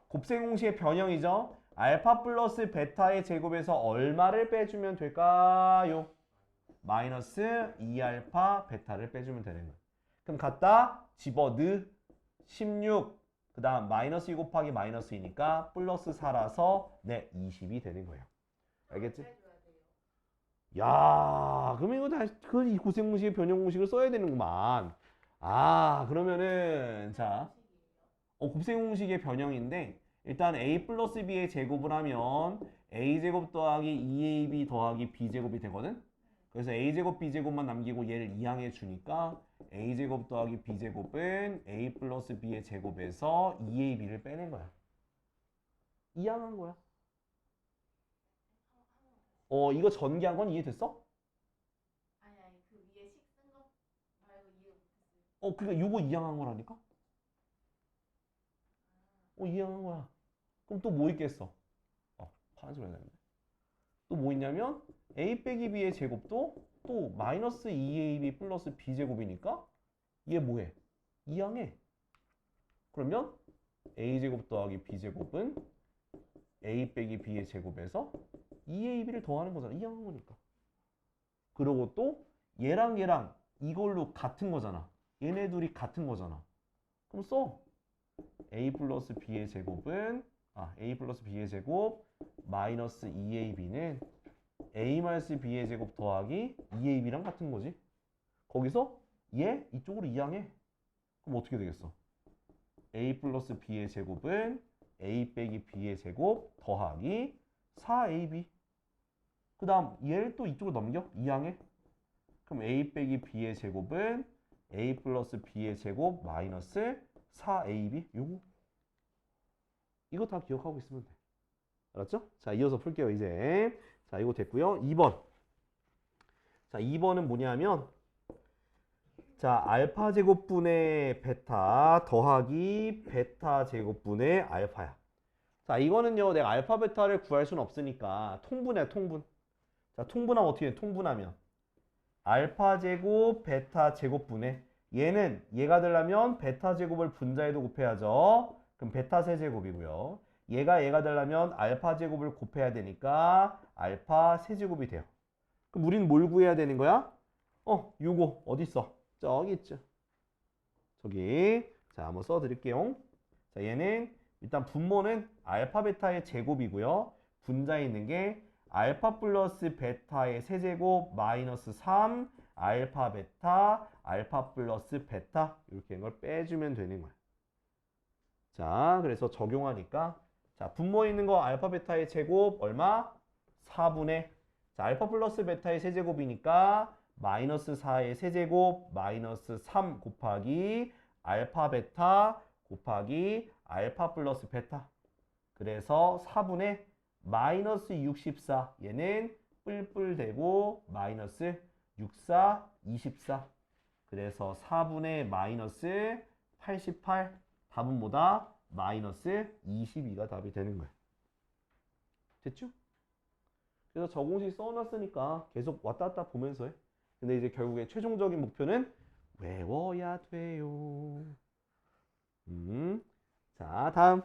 곱셈 공식의 변형이죠. 알파 플러스 베타의 제곱에서 얼마를 빼주면 될까요? 마이너스 2알파 베타를 빼주면 되는 거야. 그럼 갖다 집어넣 16. 그 다음 마이너스 2 곱하기 마이너스 2니까 플러스 4라서 네 20이 되는 거예요. 알겠지? 야, 그러면 이거 다시 이 곱셈 공식의 변형 공식을 써야 되는구만. 아, 그러면은 자, 곱셈 공식의 변형인데 일단 a 플러스 b의 제곱을 하면 a 제곱 더하기 2ab 더하기 b 제곱이 되거든. 그래서 a 제곱 b 제곱만 남기고 얘를 이항해 주니까 a 제곱 더하기 b 제곱은 a 플러스 b의 제곱에서 2ab를 빼낸 거야. 이항한 거야. 이거 전개한 건 이해됐어? 아니 그 위에 식 쓴 거 말고 이해 못했어요. 그러니까 요거 이항한 거라니까? 이해한 거야. 그럼 또 뭐 있겠어? 파란색 해야 되는데. 또 뭐 있냐면 a 빼기 b의 제곱도 또 마이너스 2ab 플러스 b 제곱이니까 얘 뭐해? 이항해. 그러면 a 제곱 더하기 b 제곱은 a 빼기 b의 제곱에서 2ab를 더하는 거잖아. 이항한 거니까. 그리고 또 얘랑 이걸로 같은 거잖아. 얘네 둘이 같은 거잖아. 그럼 써. a 플러스 b의 제곱은 a 플러스 b의 제곱 마이너스 2ab는 a 마이너스 b의 제곱 더하기 2ab랑 같은 거지. 거기서 얘 이쪽으로 이항해. 그럼 어떻게 되겠어? a 플러스 b의 제곱은 a 빼기 b의 제곱 더하기 4ab. 그 다음 얘를 또 이쪽으로 넘겨. 이항해. 그럼 a 빼기 b의 제곱은 a 플러스 b의 제곱 마이너스 4ab. 요거 이거 다 기억하고 있으면 돼. 알았죠? 자, 이어서 풀게요, 이제. 자, 이거 됐고요. 2번. 자, 2번은 뭐냐면 자, 알파 제곱분의 베타 더하기 베타 제곱분의 알파야. 자, 이거는요. 내가 알파 베타를 구할 수는 없으니까 통분해, 통분. 자, 통분하면 어떻게 해? 통분하면 알파 제곱 베타 제곱분의 얘가 되려면 베타 제곱을 분자에도 곱해야죠. 그럼 베타 세제곱이고요. 얘가 되려면 알파 제곱을 곱해야 되니까 알파 세제곱이 돼요. 그럼 우리는 뭘 구해야 되는 거야? 요거 어디 있어? 저기 있죠. 저기. 자, 한번 써 드릴게요. 자, 얘는 일단 분모는 알파 베타의 제곱이고요. 분자에 있는 게 알파 플러스 베타의 세제곱 마이너스 3 알파 베타 알파 플러스 베타 이렇게 걸 빼주면 되는 거야. 자, 그래서 적용하니까 자, 분모에 있는 거 알파 베타의 제곱 얼마? 4분의 자, 알파 플러스 베타의 세제곱이니까 마이너스 4의 세제곱 마이너스 3 곱하기 알파 베타 곱하기 알파 플러스 베타. 그래서 4분의 마이너스 64 얘는 뿔뿔 대고 마이너스 64 24. 그래서 4분의 마이너스 88 답은 뭐다? 마이너스 22가 답이 되는 거야. 됐죠? 그래서 저 공식 써놨으니까 계속 왔다 갔다 보면서 해. 근데 이제 결국에 최종적인 목표는 외워야 돼요. 자, 다음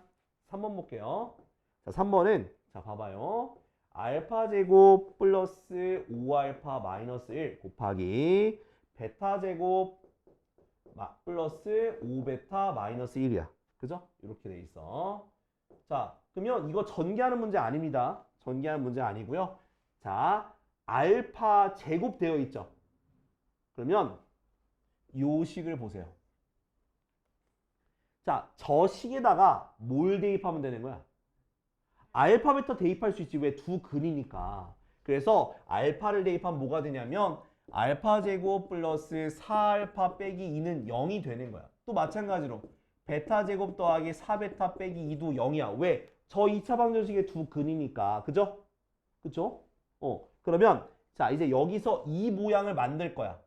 3번 볼게요. 자, 3번은 자, 봐봐요. 알파 제곱 플러스 5알파 마이너스 1 곱하기 베타 제곱 플러스 5베타 마이너스 1이야. 그죠? 이렇게 돼 있어. 자, 그러면 이거 전개하는 문제 아닙니다. 전개하는 문제 아니고요. 자, 알파 제곱 되어 있죠. 그러면 요 식을 보세요. 자, 저 식에다가 뭘 대입하면 되는 거야? 알파 베타 대입할 수 있지. 왜? 두 근이니까. 그래서 알파를 대입하면 뭐가 되냐면 알파 제곱 플러스 4알파 빼기 2는 0이 되는 거야. 또 마찬가지로 베타 제곱 더하기 4베타 빼기 2도 0이야. 왜? 저 2차 방정식의 두 근이니까. 그죠? 그죠? 그러면 자, 이제 여기서 이 모양을 만들 거야.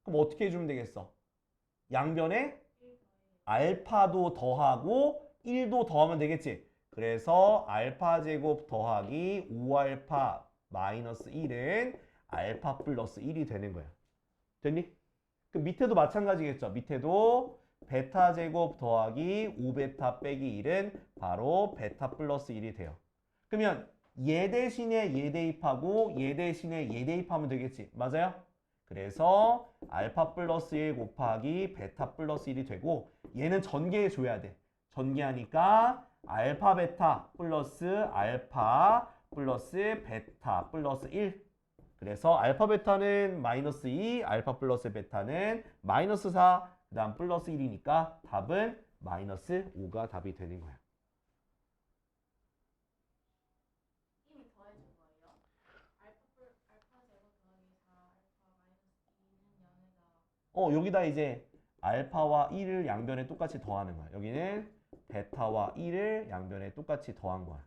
그럼 어떻게 해주면 되겠어? 양변에 알파도 더하고 1도 더하면 되겠지. 그래서 알파 제곱 더하기 5알파 마이너스 1은 알파 플러스 1이 되는 거야. 됐니? 그 밑에도 마찬가지겠죠. 밑에도 베타 제곱 더하기 5베타 빼기 1은 바로 베타 플러스 1이 돼요. 그러면 얘 대신에 얘 대입하고 얘 대신에 얘 대입하면 되겠지. 맞아요? 그래서 알파 플러스 1 곱하기 베타 플러스 1이 되고 얘는 전개해 줘야 돼. 전개하니까 알파 베타 플러스 알파 플러스 베타 플러스 1. 그래서 알파 베타는 마이너스 2, 알파 플러스 베타는 마이너스 4, 그 다음 플러스 1이니까 답은 마이너스 5가 답이 되는 거야. 이미 더해준 거예요? 알파 제곱 더하기 4 알파 마이너스 2는 0에다 여기다 이제 알파와 1을 양변에 똑같이 더하는 거야. 여기는 베타와 1을 양변에 똑같이 더한 거야.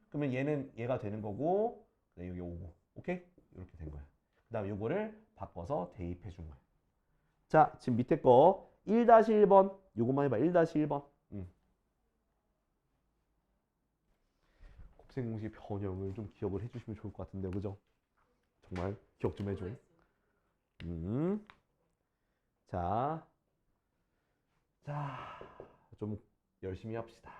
그러면 얘는 얘가 되는 거고, 여기 오고, 오케이? 이렇게 된 거야. 그 다음에 요거를 바꿔서 대입해 준 거야. 자, 지금 밑에 거 1-1번 요것만 해봐. 1-1번. 곱셈 공식 변형을 좀 기억을 해주시면 좋을 것 같은데요. 그죠? 정말 기억 좀 해줘. 자, 좀 열심히 합시다.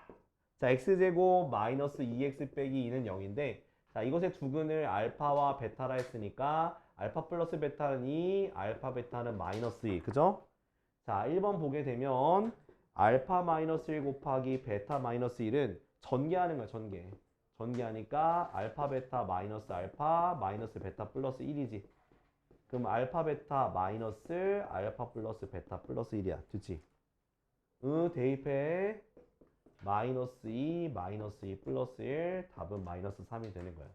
자, x제곱 마이너스 2x 빼기 2는 0인데 자, 이것의 두 근을 알파와 베타라 했으니까 알파 플러스 베타는 2, 알파 베타는 마이너스 2. 그죠? 자, 1번 보게 되면 알파 마이너스 1 곱하기 베타 마이너스 1은 전개하는 거야, 전개. 전개하니까 알파 베타 마이너스 알파 마이너스 베타 플러스 1이지. 그럼 알파 베타 마이너스 알파 플러스 베타 플러스 1이야. 됐지? 대입해. 마이너스 2, 마이너스 2 플러스 1, 답은 마이너스 3이 되는 거야.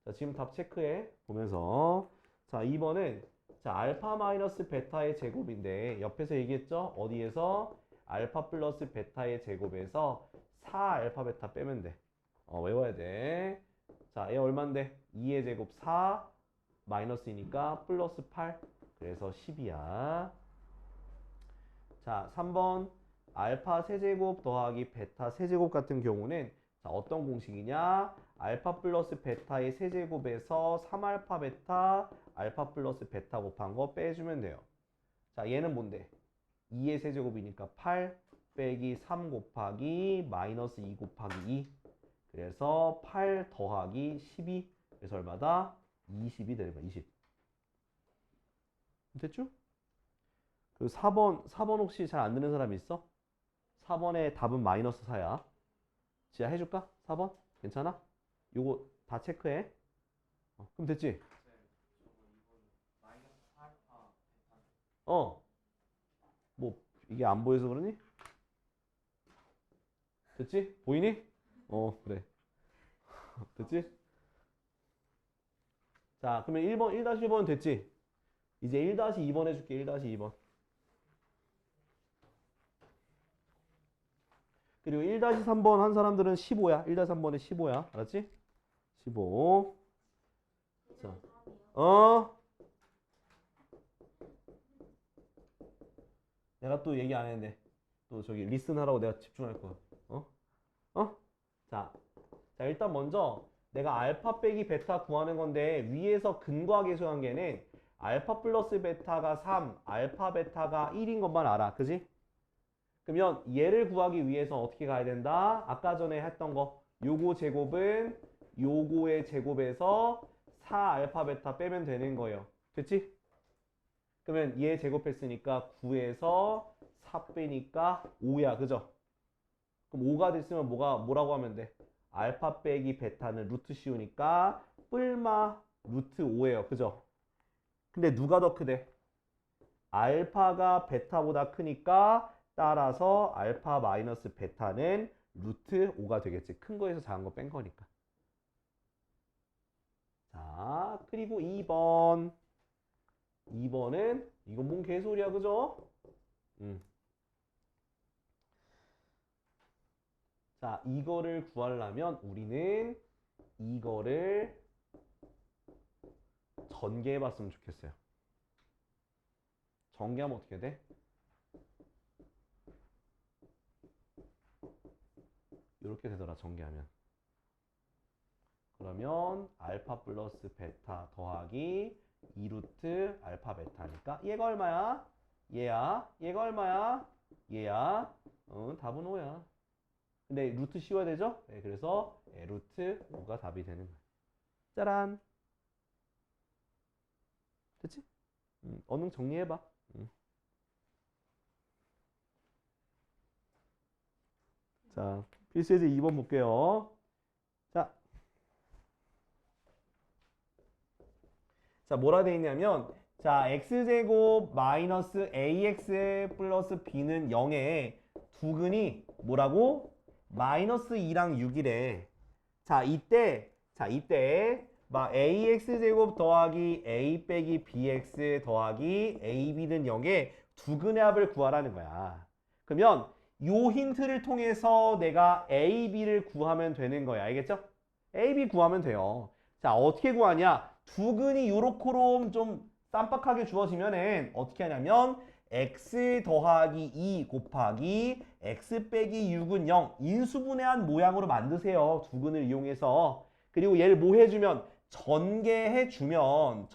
자, 지금 답 체크해. 보면서. 자, 2번은 자, 알파 마이너스 베타의 제곱인데 옆에서 얘기했죠? 어디에서? 알파 플러스 베타의 제곱에서 4알파 베타 빼면 돼. 외워야 돼. 자, 얘 얼만데? 2의 제곱 4 마이너스 2니까 플러스 8. 그래서 10이야. 자, 3번 알파 세제곱 더하기 베타 세제곱 같은 경우는 자, 어떤 공식이냐? 알파 플러스 베타의 세제곱에서 3알파 베타 알파 플러스 베타 곱한 거 빼주면 돼요. 자, 얘는 뭔데? 2의 세제곱이니까 8 빼기 3 곱하기 마이너스 2 곱하기 2. 그래서 8 더하기 12. 그래서 얼마다? 20이 되는 거야. 20. 됐죠? 그 4번 혹시 잘 안 되는 사람 있어? 4번의 답은 마이너스 4야. 지하 해줄까? 4번? 괜찮아? 요거 다 체크해. 그럼 됐지? 뭐 이게 안 보여서 그러니? 됐지? 보이니? 그래. 됐지? 자, 그러면 1번, 1-1번은 됐지? 이제 1-2번 해줄게, 1-2번. 그리고 1-3번 한 사람들은 15야. 1-3번에 15야. 알았지? 15. 자, 내가 또 얘기 안 했는데. 또 저기 리슨하라고 내가 집중할 거야. 자, 일단 먼저 내가 알파 빼기 베타 구하는 건데 위에서 근과 계수관계는 알파 플러스 베타가 3, 알파 베타가 1인 것만 알아. 그지? 그러면 얘를 구하기 위해서 어떻게 가야 된다? 아까 전에 했던 거. 요거 제곱은 요거의 제곱에서 4 알파 베타 빼면 되는 거예요. 됐지? 그러면 얘 제곱했으니까 9에서 4 빼니까 5야. 그죠? 그럼 5가 됐으면 뭐라고 하면 돼? 알파 빼기 베타는 루트 씌우니까 뿔마 루트 5예요. 그죠? 근데 누가 더 크대? 알파가 베타보다 크니까 따라서 알파 마이너스 베타는 루트 5가 되겠지. 큰 거에서 작은 거 뺀 거니까. 자, 그리고 2번. 2번은 이건 뭔 개소리야. 그죠? 자, 이거를 구하려면 우리는 이거를 전개해봤으면 좋겠어요. 전개하면 어떻게 돼? 이렇게 되더라, 전개하면. 그러면 알파 플러스 베타 더하기 2루트 알파 베타니까 얘가 얼마야? 얘야. 얘가 얼마야? 얘야. 답은 5야. 근데 루트 씌워야 되죠? 네, 그래서 루트 5가 답이 되는 거야. 짜란. 됐지? 언능 정리해봐. 자, 필수예제 2번 볼게요. 자, 뭐라 돼 있냐면, 자, x제곱 마이너스 ax 플러스 b는 0에 두근이 뭐라고? 마이너스 2랑 6이래. 자, 이때 막 ax제곱 더하기 a 빼기 bx 더하기 ab는 0에 두근의 합을 구하라는 거야. 그러면 요 힌트를 통해서 내가 a, b를 구하면 되는 거야. 알겠죠? a, b 구하면 돼요. 자, 어떻게 구하냐? 두근이 요렇게로 좀 쌈박하게 주어지면은 어떻게 하냐면 x 더하기 2 곱하기 x 빼기 6은 0 인수분해한 모양으로 만드세요. 두근을 이용해서. 그리고 얘를 뭐 해주면 전개해주면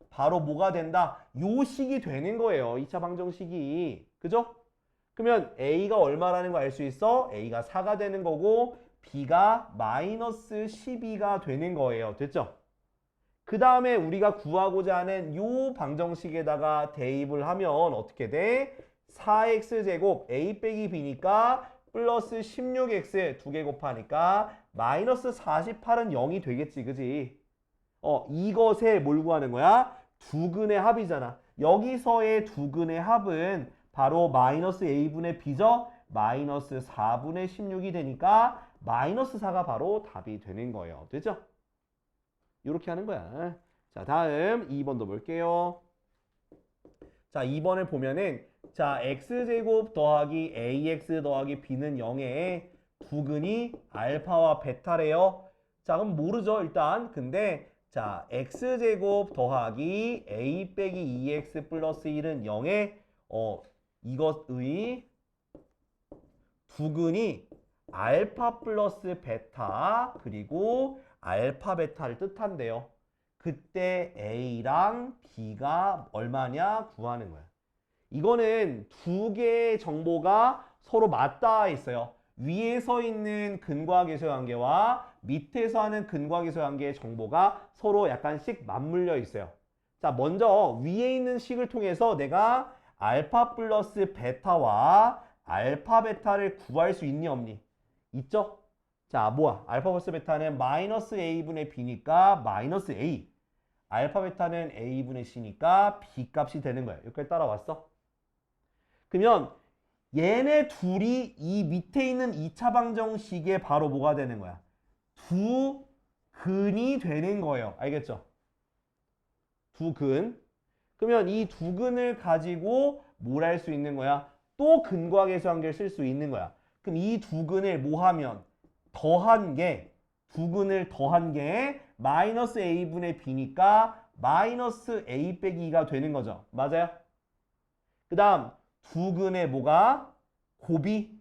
바로 뭐가 된다? 요 식이 되는 거예요. 2차 방정식이. 그죠? 그러면 a가 얼마라는 거 알 수 있어? a가 4가 되는 거고 b가 마이너스 12가 되는 거예요. 됐죠? 그 다음에 우리가 구하고자 하는 요 방정식에다가 대입을 하면 어떻게 돼? 4x제곱 a 빼기 b니까 플러스 16x 두 개 곱하니까 마이너스 48은 0이 되겠지. 그지? 이것에 뭘 구하는 거야? 두근의 합이잖아. 여기서의 두근의 합은 바로 마이너스 a분의 b죠? 마이너스 4분의 16이 되니까 마이너스 4가 바로 답이 되는 거예요. 됐죠? 이렇게 하는 거야. 자, 다음 2번도 볼게요. 자, 2번을 보면은 자, x제곱 더하기 ax 더하기 b는 0에 두근이 알파와 베타래요. 자, 그럼 모르죠, 일단. 근데 자, x제곱 더하기 a 빼기 2x 플러스 1은 0에 이것의 두근이 알파 플러스 베타 그리고 알파 베타를 뜻한대요. 그때 A랑 B가 얼마냐 구하는 거야. 이거는 두 개의 정보가 서로 맞닿아 있어요. 위에 서 있는 근과 계수의 관계와 밑에서 하는 근과 계수의 관계의 정보가 서로 약간씩 맞물려 있어요. 자, 먼저 위에 있는 식을 통해서 내가 알파 플러스 베타와 알파 베타를 구할 수 있니 없니? 있죠? 자, 뭐야? 알파 플러스 베타는 마이너스 a분의 b니까 마이너스 a. 알파 베타는 a분의 c니까 b 값이 되는 거야. 여기까지 따라왔어? 그러면 얘네 둘이 이 밑에 있는 2차 방정식에 바로 뭐가 되는 거야? 두 근이 되는 거예요. 알겠죠? 두 근. 그러면 이 두 근을 가지고 뭘 할 수 있는 거야? 또 근과 계수관계를 쓸 수 있는 거야. 그럼 이 두 근을 뭐 하면? 더한 게, 두 근을 더한 게 마이너스 a분의 b니까 마이너스 a 빼기 2가 되는 거죠. 맞아요? 그 다음 두 근의 뭐가? 곱이.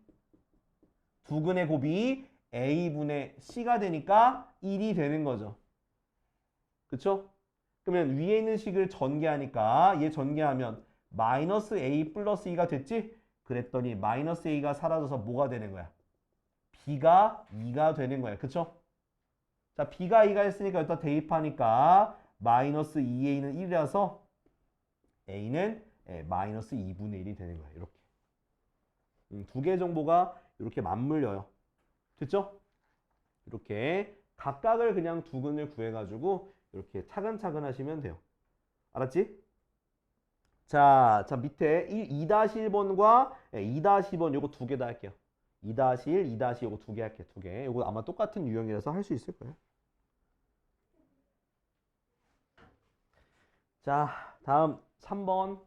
두 근의 곱이 a분의 c가 되니까 1이 되는 거죠. 그쵸? 그러면 위에 있는 식을 전개하니까 얘 전개하면 마이너스 a 플러스 2가 됐지? 그랬더니 마이너스 a가 사라져서 뭐가 되는 거야? b가 2가 되는 거야. 그쵸? 자, b가 2가 했으니까 여기다 대입하니까 마이너스 2a는 1이라서 a는 마이너스 2분의 1이 되는 거야. 이렇게. 두 개의 정보가 이렇게 맞물려요. 됐죠? 이렇게 각각을 그냥 두 근을 구해가지고 이렇게 차근차근 하시면 돼요. 알았지? 자, 밑에 2-1번과 2-2번 요거 두 개 다 할게요. 2-1, 2-2 요거 두 개 할게요. 두 개. 요거 아마 똑같은 유형이라서 할 수 있을 거예요. 자, 다음 3번.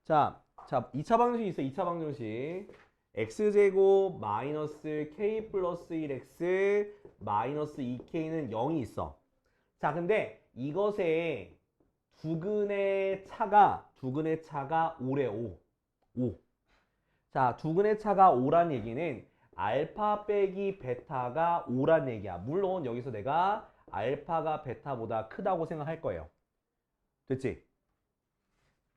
자, 2차 방정식 있어. 2차 방정식. x제곱 마이너스 k 플러스 1x 마이너스 2k는 0이 있어. 자, 근데 이것의 두 근의 차가 5래, 5. 자, 두 근의 차가 5란 얘기는 알파 빼기 베타가 5란 얘기야. 물론 여기서 내가 알파가 베타보다 크다고 생각할 거예요. 됐지?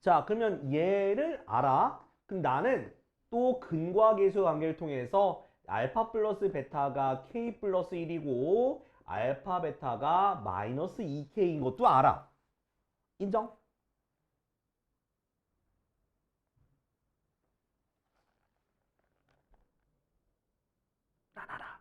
자, 그러면 얘를 알아? 그럼 나는 또 근과 계수 관계를 통해서 알파 플러스 베타가 k 플러스 1이고 알파 베타가 마이너스 2k인 것도 알아. 인정? 나나라.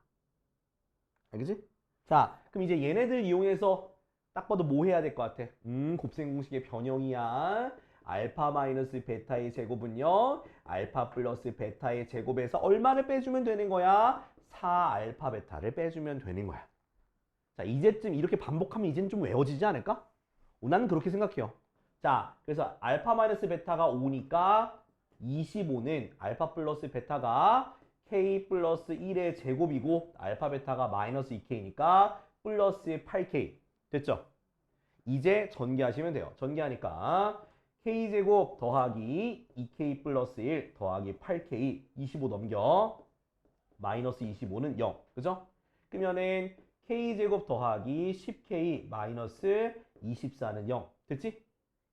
알겠지? 자, 그럼 이제 얘네들 이용해서 딱 봐도 뭐 해야 될 것 같아? 곱셈 공식의 변형이야. 알파 마이너스 베타의 제곱은요. 알파 플러스 베타의 제곱에서 얼마를 빼주면 되는 거야? 4알파 베타를 빼주면 되는 거야. 자, 이제쯤 이렇게 반복하면 이제는 좀 외워지지 않을까? 나는 그렇게 생각해요. 자, 그래서 알파 마이너스 베타가 5니까 25는 알파 플러스 베타가 k 플러스 1의 제곱이고 알파 베타가 마이너스 2k니까 플러스 8k. 됐죠? 이제 전개하시면 돼요. 전개하니까 k제곱 더하기 2k 플러스 1 더하기 8k 25 넘겨. 마이너스 25는 0. 그죠? 그러면은 k제곱 더하기 10k 마이너스 24는 0. 됐지?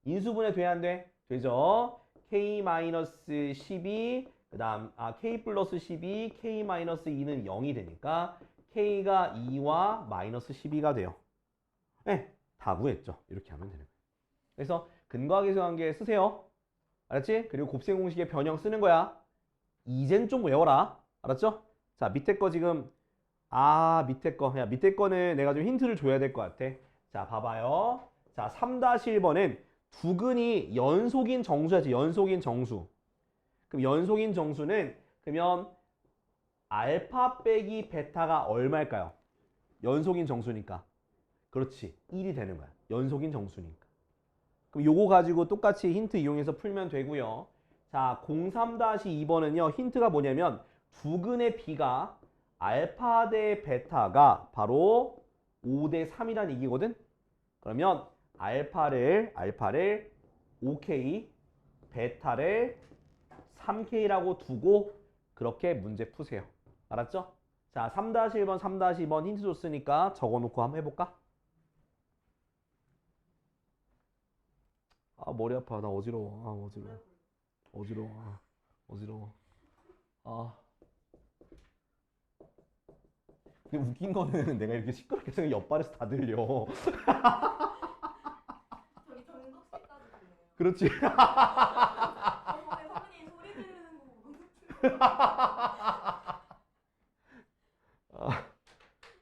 인수분해 돼, 안 돼? 되죠? k 마이너스 12, 그 다음, k 플러스 12, k 마이너스 2는 0이 되니까 k가 2와 마이너스 12가 돼요. 네, 다 구했죠. 이렇게 하면 되는 거예요. 그래서 근과 계수 관계 쓰세요. 알았지? 그리고 곱셈 공식의 변형 쓰는 거야. 이젠 좀 외워라. 알았죠? 자, 밑에 거 지금 밑에 거. 야, 밑에 거는 내가 좀 힌트를 줘야 될 것 같아. 자, 봐봐요. 자, 3-1번은 두 근이 연속인 정수야지. 연속인 정수. 그럼 연속인 정수는 그러면 알파 빼기 베타가 얼마일까요? 연속인 정수니까. 그렇지. 1이 되는 거야. 연속인 정수니까. 그럼 요거 가지고 똑같이 힌트 이용해서 풀면 되고요. 자, 03-2번은요. 힌트가 뭐냐면 두 근의 비가 알파 대 베타가 바로 5대 3이란 얘기거든. 그러면 알파를 5K, 베타를 3K라고 두고 그렇게 문제 푸세요. 알았죠? 자, 3-1번, 3-2번 힌트 줬으니까 적어놓고 한번 해볼까? 머리 아파. 나 어지러워. 어지러워. 근데 웃긴 거는 내가 이렇게 시끄럽게 해서 옆발에서 다 들려. 저기 전국식까지 들려요. 그렇지. 저번에 선배님 소리 지르는 거 보고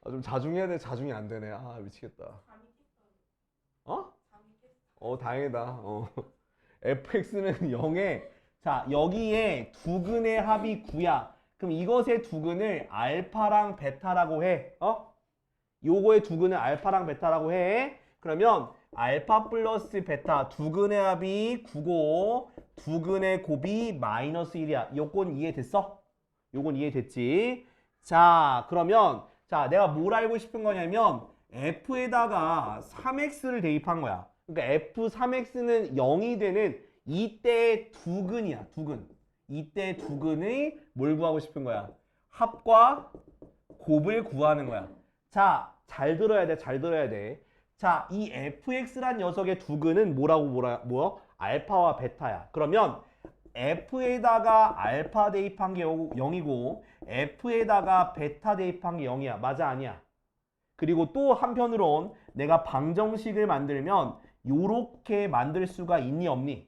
좀 자중해야 돼. 자중이 안 되네. 아, 미치겠다. 어? 다행이다. fx는 0에 자, 여기에 두근의 합이 9야. 그럼 이것의 두근을 알파랑 베타라고 해. 요거의 두근을 알파랑 베타라고 해. 그러면 알파 플러스 베타 두근의 합이 9고 두근의 곱이 마이너스 1이야. 요건 이해됐어? 요건 이해됐지? 자, 그러면 자, 내가 뭘 알고 싶은 거냐면 f에다가 3x를 대입한 거야. 그러니까 f3x는 0이 되는 이때의 두근이야. 두근. 이때 두근의 뭘 구하고 싶은 거야? 합과 곱을 구하는 거야. 자, 잘 들어야 돼. 잘 들어야 돼. 자, 이 fx란 녀석의 두근은 뭐야? 알파와 베타야. 그러면 f에다가 알파 대입한 게 0이고 f에다가 베타 대입한 게 0이야. 맞아, 아니야? 그리고 또 한편으론 내가 방정식을 만들면 요렇게 만들 수가 있니 없니?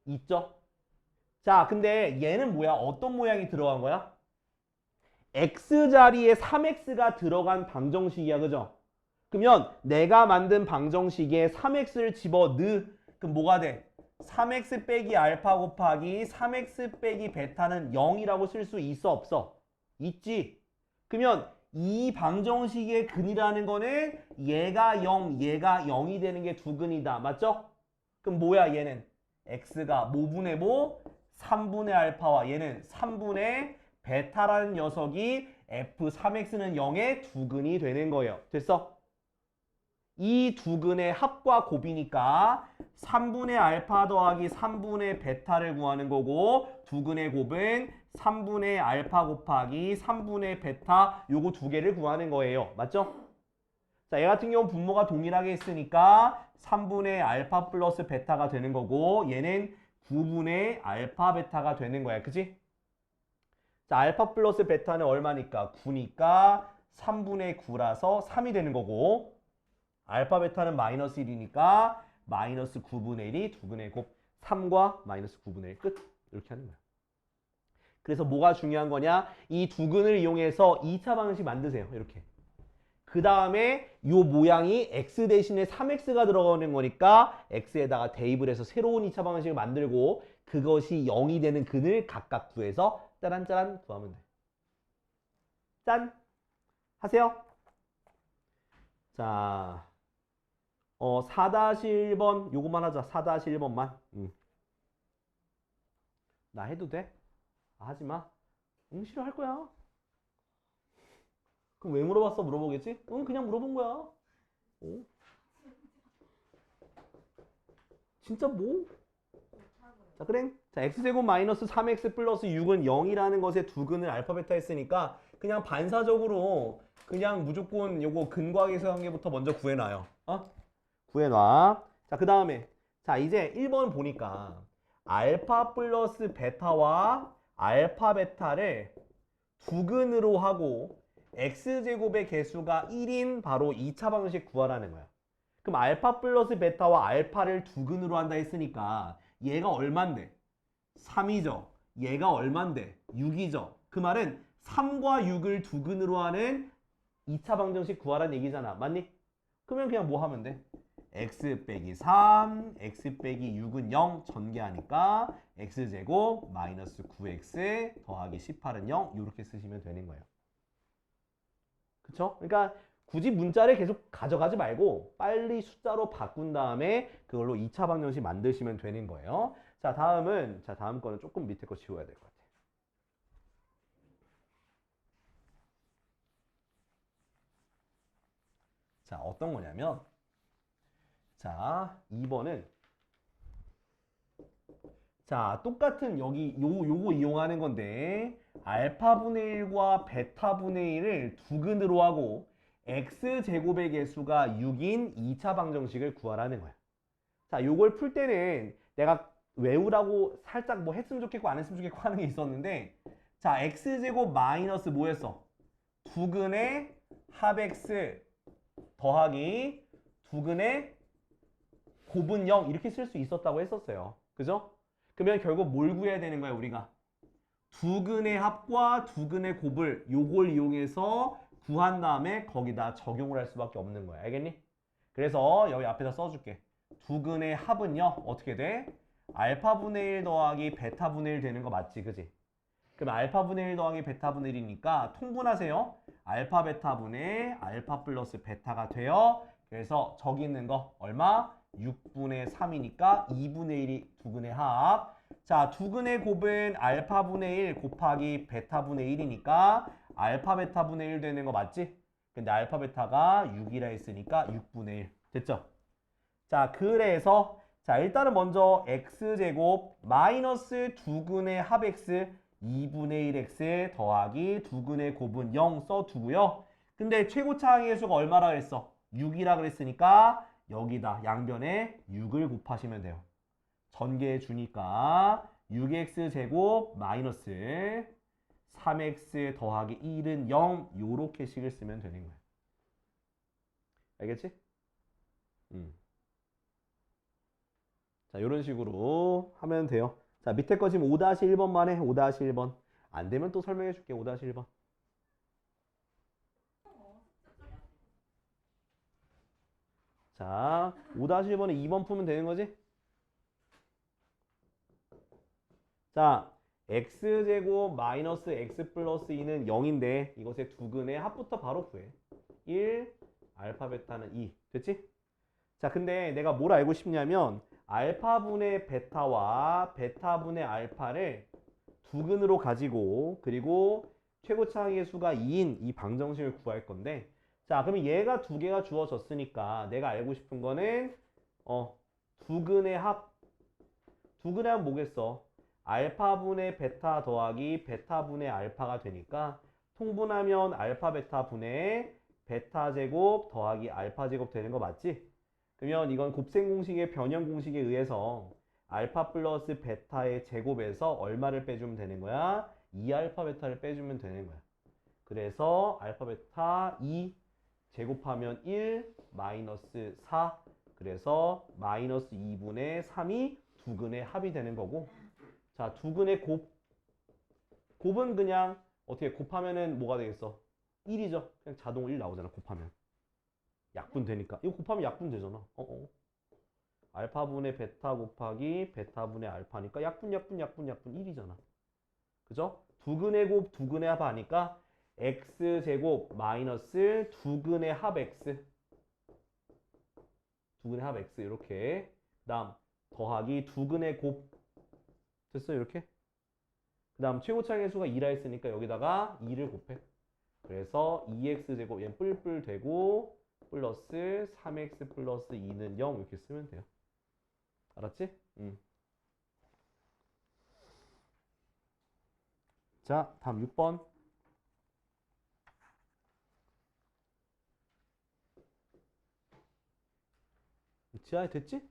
있죠? 자, 근데 얘는 뭐야? 어떤 모양이 들어간 거야? x 자리에 3x가 들어간 방정식이야. 그죠? 그러면 내가 만든 방정식에 3x를 집어넣으. 그럼 뭐가 돼? 3x 빼기 알파 곱하기 3x 빼기 베타는 0이라고 쓸 수 있어 없어? 있지? 그러면 이 방정식의 근이라는 거는 얘가 0, 얘가 0이 되는 게 두근이다. 맞죠? 그럼 뭐야 얘는? x가 뭐분의 뭐? 3분의 알파와 얘는 3분의 베타라는 녀석이 f3x는 0의 두근이 되는 거예요. 됐어? 이 두근의 합과 곱이니까 3분의 알파 더하기 3분의 베타를 구하는 거고 두근의 곱은 3분의 알파 곱하기 3분의 베타 요거 두 개를 구하는 거예요. 맞죠? 자, 얘 같은 경우는 분모가 동일하게 있으니까 3분의 알파 플러스 베타가 되는 거고 얘는 9분의 알파 베타가 되는 거야. 그치? 자, 알파 플러스 베타는 얼마니까? 9니까 3분의 9라서 3이 되는 거고 알파 베타는 마이너스 1이니까 마이너스 9분의 1이 두근의 곱 3과 마이너스 9분의 1 끝. 이렇게 하는 거야. 그래서 뭐가 중요한 거냐? 이 두근을 이용해서 2차 방정식 만드세요. 이렇게. 그 다음에 요 모양이 x 대신에 3x가 들어가는 거니까 x에다가 대입을 해서 새로운 2차 방정식을 만들고 그것이 0이 되는 근을 각각 구해서 짜란짜란 구하면 돼. 짠! 하세요. 자, 4-1번 요거만 하자. 4-1번만. 나 해도 돼? 하지 마. 싫어 할 거야. 그럼 왜 물어봤어? 물어보겠지? 그냥 물어본 거야. 진짜 뭐? 자, 그래. 자, x제곱 마이너스 3x 플러스 6은 0이라는 것의 두근을 알파 베타 했으니까 그냥 반사적으로 그냥 무조건 요거 근과 계수관계부터 먼저 구해놔요. 구해놔. 자, 그 다음에 자, 이제 1번 보니까 알파 플러스 베타와 알파 베타를 두근으로 하고 x제곱의 개수가 1인 바로 2차 방정식 구하라는 거야. 그럼 알파 플러스 베타와 알파를 두근으로 한다 했으니까 얘가 얼만데? 3이죠. 얘가 얼만데? 6이죠. 그 말은 3과 6을 두근으로 하는 2차 방정식 구하라는 얘기잖아. 맞니? 그러면 그냥 뭐 하면 돼? x 빼기 3, x 빼기 6은 0 전개하니까 x제곱 마이너스 9x 더하기 18은 0 이렇게 쓰시면 되는 거예요. 그쵸? 그러니까 굳이 문자를 계속 가져가지 말고 빨리 숫자로 바꾼 다음에 그걸로 2차 방정식 만드시면 되는 거예요. 자, 다음 거는 조금 밑에 거 지워야 될 것 같아. 자, 어떤 거냐면 자, 2번은 자, 똑같은 여기 요거 이용하는 건데 알파분의 1과 베타분의 1을 두근으로 하고 x제곱의 개수가 6인 2차 방정식을 구하라는 거야. 자, 요걸 풀 때는 내가 외우라고 살짝 뭐 했으면 좋겠고 안 했으면 좋겠고 하는 게 있었는데 자, x제곱 마이너스 뭐였어? 두근의 합 x 더하기 두근의 곱은 0 이렇게 쓸 수 있었다고 했었어요. 그죠? 그러면 결국 뭘 구해야 되는 거야 우리가? 두근의 합과 두근의 곱을 요걸 이용해서 구한 다음에 거기다 적용을 할 수밖에 없는 거야. 알겠니? 그래서 여기 앞에다 써줄게. 두근의 합은요. 어떻게 돼? 알파분의 1 더하기 베타분의 1 되는 거 맞지? 그지? 그럼 알파분의 1 더하기 베타분의 1이니까 통분하세요. 알파 베타분의 알파 플러스 베타가 돼요. 그래서 저기 있는 거 얼마? 6분의 3이니까 2분의 1이 두근의 합. 자, 두근의 곱은 알파분의 1 곱하기 베타분의 1이니까 알파 베타분의 1 되는 거 맞지? 근데 알파 베타가 6이라 했으니까 6분의 1. 됐죠? 자, 그래서 자, 일단은 먼저 x제곱 마이너스 두근의 합 x 2분의 1x 더하기 두근의 곱은 0 써두고요. 근데 최고차 항의 수가 얼마라 그랬어? 6이라 그랬으니까 여기다 양변에 6을 곱하시면 돼요. 전개해 주니까 6x제곱 마이너스 3x 더하기 1은 0 요렇게 식을 쓰면 되는 거야. 알겠지? 자, 이런 식으로 하면 돼요. 자, 밑에 거 지금 5-1번만 해. 5-1번. 안 되면 또 설명해 줄게. 5-1번. 자, 5-1번에 2번 풀면 되는 거지? 자, x제곱 마이너스 x 플러스 2는 0인데 이것의 두근의 합부터 바로 구해. 1, 알파 베타는 2. 됐지? 자, 근데 내가 뭘 알고 싶냐면 알파분의 베타와 베타분의 알파를 두근으로 가지고 그리고 최고차 항의 수가 2인 이 방정식을 구할 건데 자, 그러면 얘가 두 개가 주어졌으니까 내가 알고 싶은 거는 두근의 합. 두근의 합은 뭐겠어? 알파분의 베타 더하기 베타분의 알파가 되니까 통분하면 알파 베타 분의 베타 제곱 더하기 알파 제곱 되는 거 맞지? 그러면 이건 곱셈 공식의 변형 공식에 의해서 알파 플러스 베타의 제곱에서 얼마를 빼주면 되는 거야? 2알파 베타를 빼주면 되는 거야. 그래서 알파 베타 2 제곱하면 1 마이너스 4 그래서 마이너스 2분의 3이 두근의 합이 되는 거고 자, 두근의 곱은 그냥 어떻게 곱하면은 뭐가 되겠어? 1이죠. 그냥 자동으로 1 나오잖아. 곱하면. 약분 되니까. 이거 곱하면 약분 되잖아. 알파분의 베타 곱하기 베타분의 알파니까 약분 1이잖아. 그죠? 두근의 곱 두근의 합 하니까 x제곱 마이너스 두근의 합 x 두근의 합 x 이렇게 그 다음 더하기 두근의 곱 됐어 이렇게 그 다음 최고차항의 수가 2라 했으니까 여기다가 2를 곱해 그래서 2x제곱 얘는 뿔뿔 되고 플러스 3x 플러스 2는 0 이렇게 쓰면 돼요. 알았지? 자, 다음 6번. 지하에 됐지?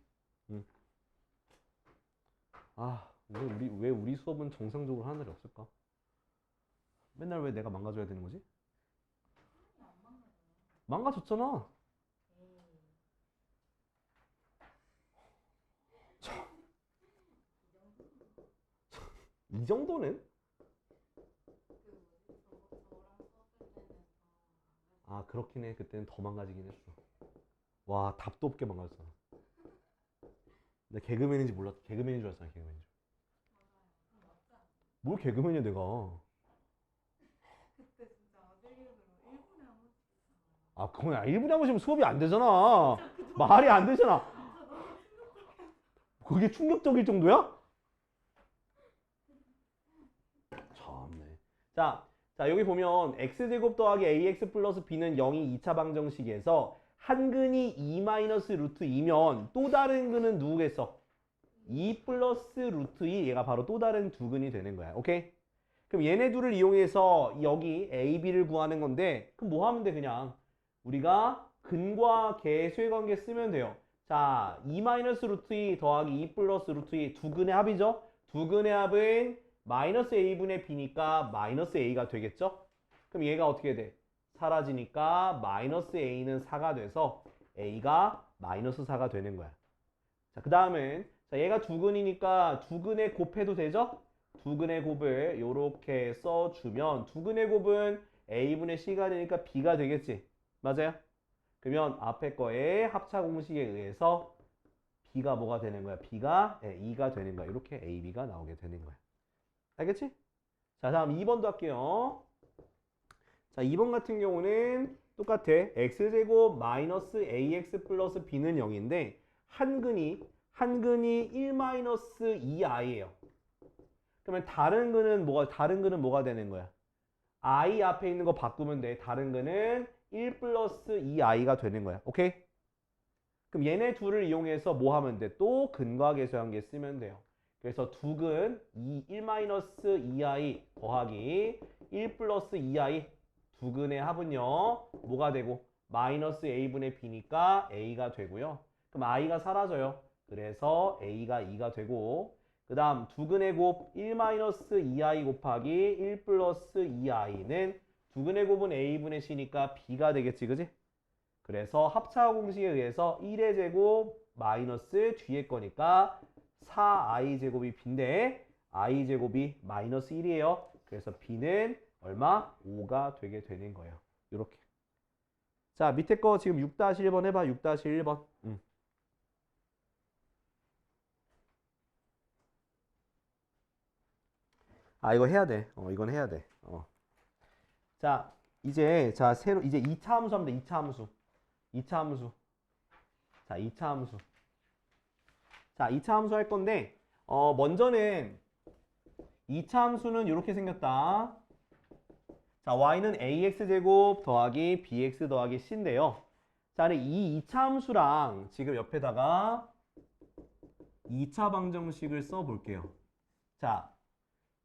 아, 왜 우리 수업은 정상적으로 하는 날이 없을까? 맨날 왜 내가 망가져야 되는 거지? 망가졌잖아. 이 정도는? 아, 그렇긴 해. 그때는 더 망가지긴 했어. 와, 답도 없게 망가졌잖아. 나 개그맨인지 몰랐, 개그맨인 줄 알았잖아, 개그맨인 줄. 뭘 개그맨이야, 내가. 그때 진짜 아들리우로 1분에 한 번씩 아, 그건 1분에 한 번씩 수업이 안 되잖아. 말이 안 되잖아. 그게 충격적일 정도야? 참네. 자, 여기 보면 x제곱 더하기 ax 플러스 b는 0이 2차 방정식에서 한 근이 2 마이너스 루트 2면 또 다른 근은 누구겠어? 2 플러스 루트 2 얘가 바로 또 다른 두 근이 되는 거야. 오케이? 그럼 얘네 둘을 이용해서 여기 a, b를 구하는 건데 그럼 뭐 하면 돼 그냥 우리가 근과 계수의 관계 쓰면 돼요. 자, 2 마이너스 루트 2 더하기 2 플러스 루트 2 두 근의 합이죠? 두 근의 합은 마이너스 a분의 b니까 마이너스 a가 되겠죠? 그럼 얘가 어떻게 돼? 사라지니까 마이너스 a는 4가 돼서 a가 마이너스 4가 되는 거야. 자, 그 다음은 자, 얘가 두 근이니까 두 근에 곱해도 되죠? 두근의 곱을 요렇게 써주면 두근의 곱은 A분의 C가 되니까 B가 되겠지. 맞아요? 그러면 앞에 거에 합차 공식에 의해서 B가 뭐가 되는 거야? B가 2가 되는 거야. 이렇게 A, B가 나오게 되는 거야. 알겠지? 자, 다음 2번도 할게요. 자, 2번 같은 경우는 똑같아. x제곱 마이너스 ax 플러스 b는 0인데 한근이 1 마이너스 2i예요. 그러면 다른 근은 뭐가 되는 거야? i 앞에 있는 거 바꾸면 돼. 다른 근은 1 플러스 2i가 되는 거야. 오케이? 그럼 얘네 둘을 이용해서 뭐 하면 돼? 또 근과 계수한계 쓰면 돼요. 그래서 두근 1 마이너스 2i 더하기 1 플러스 2i 두근의 합은요. 뭐가 되고? 마이너스 a분의 b니까 a가 되고요. 그럼 i가 사라져요. 그래서 a가 2가 되고 그 다음 두근의 곱 1 마이너스 2i 곱하기 1 플러스 2i는 두근의 곱은 a분의 c니까 b가 되겠지. 그지? 그래서 합차 공식에 의해서 1의 제곱 마이너스 뒤에 거니까 4i 제곱이 b인데 i 제곱이 마이너스 1이에요. 그래서 b는 얼마? 5가 되게 되는 거예요. 이렇게. 자, 밑에 거 지금 6-1번 해봐. 6-1번. 아, 이거 해야 돼. 이건 해야 돼. 자, 이제 새로 이제 2차 함수 하면 돼. 2차 함수. 2차 함수. 자, 2차 함수. 자, 2차 함수 할 건데 먼저는 2차 함수는 이렇게 생겼다. 자, y는 ax제곱 더하기 bx 더하기 c인데요. 자, 이 2차 함수랑 지금 옆에다가 2차 방정식을 써볼게요. 자,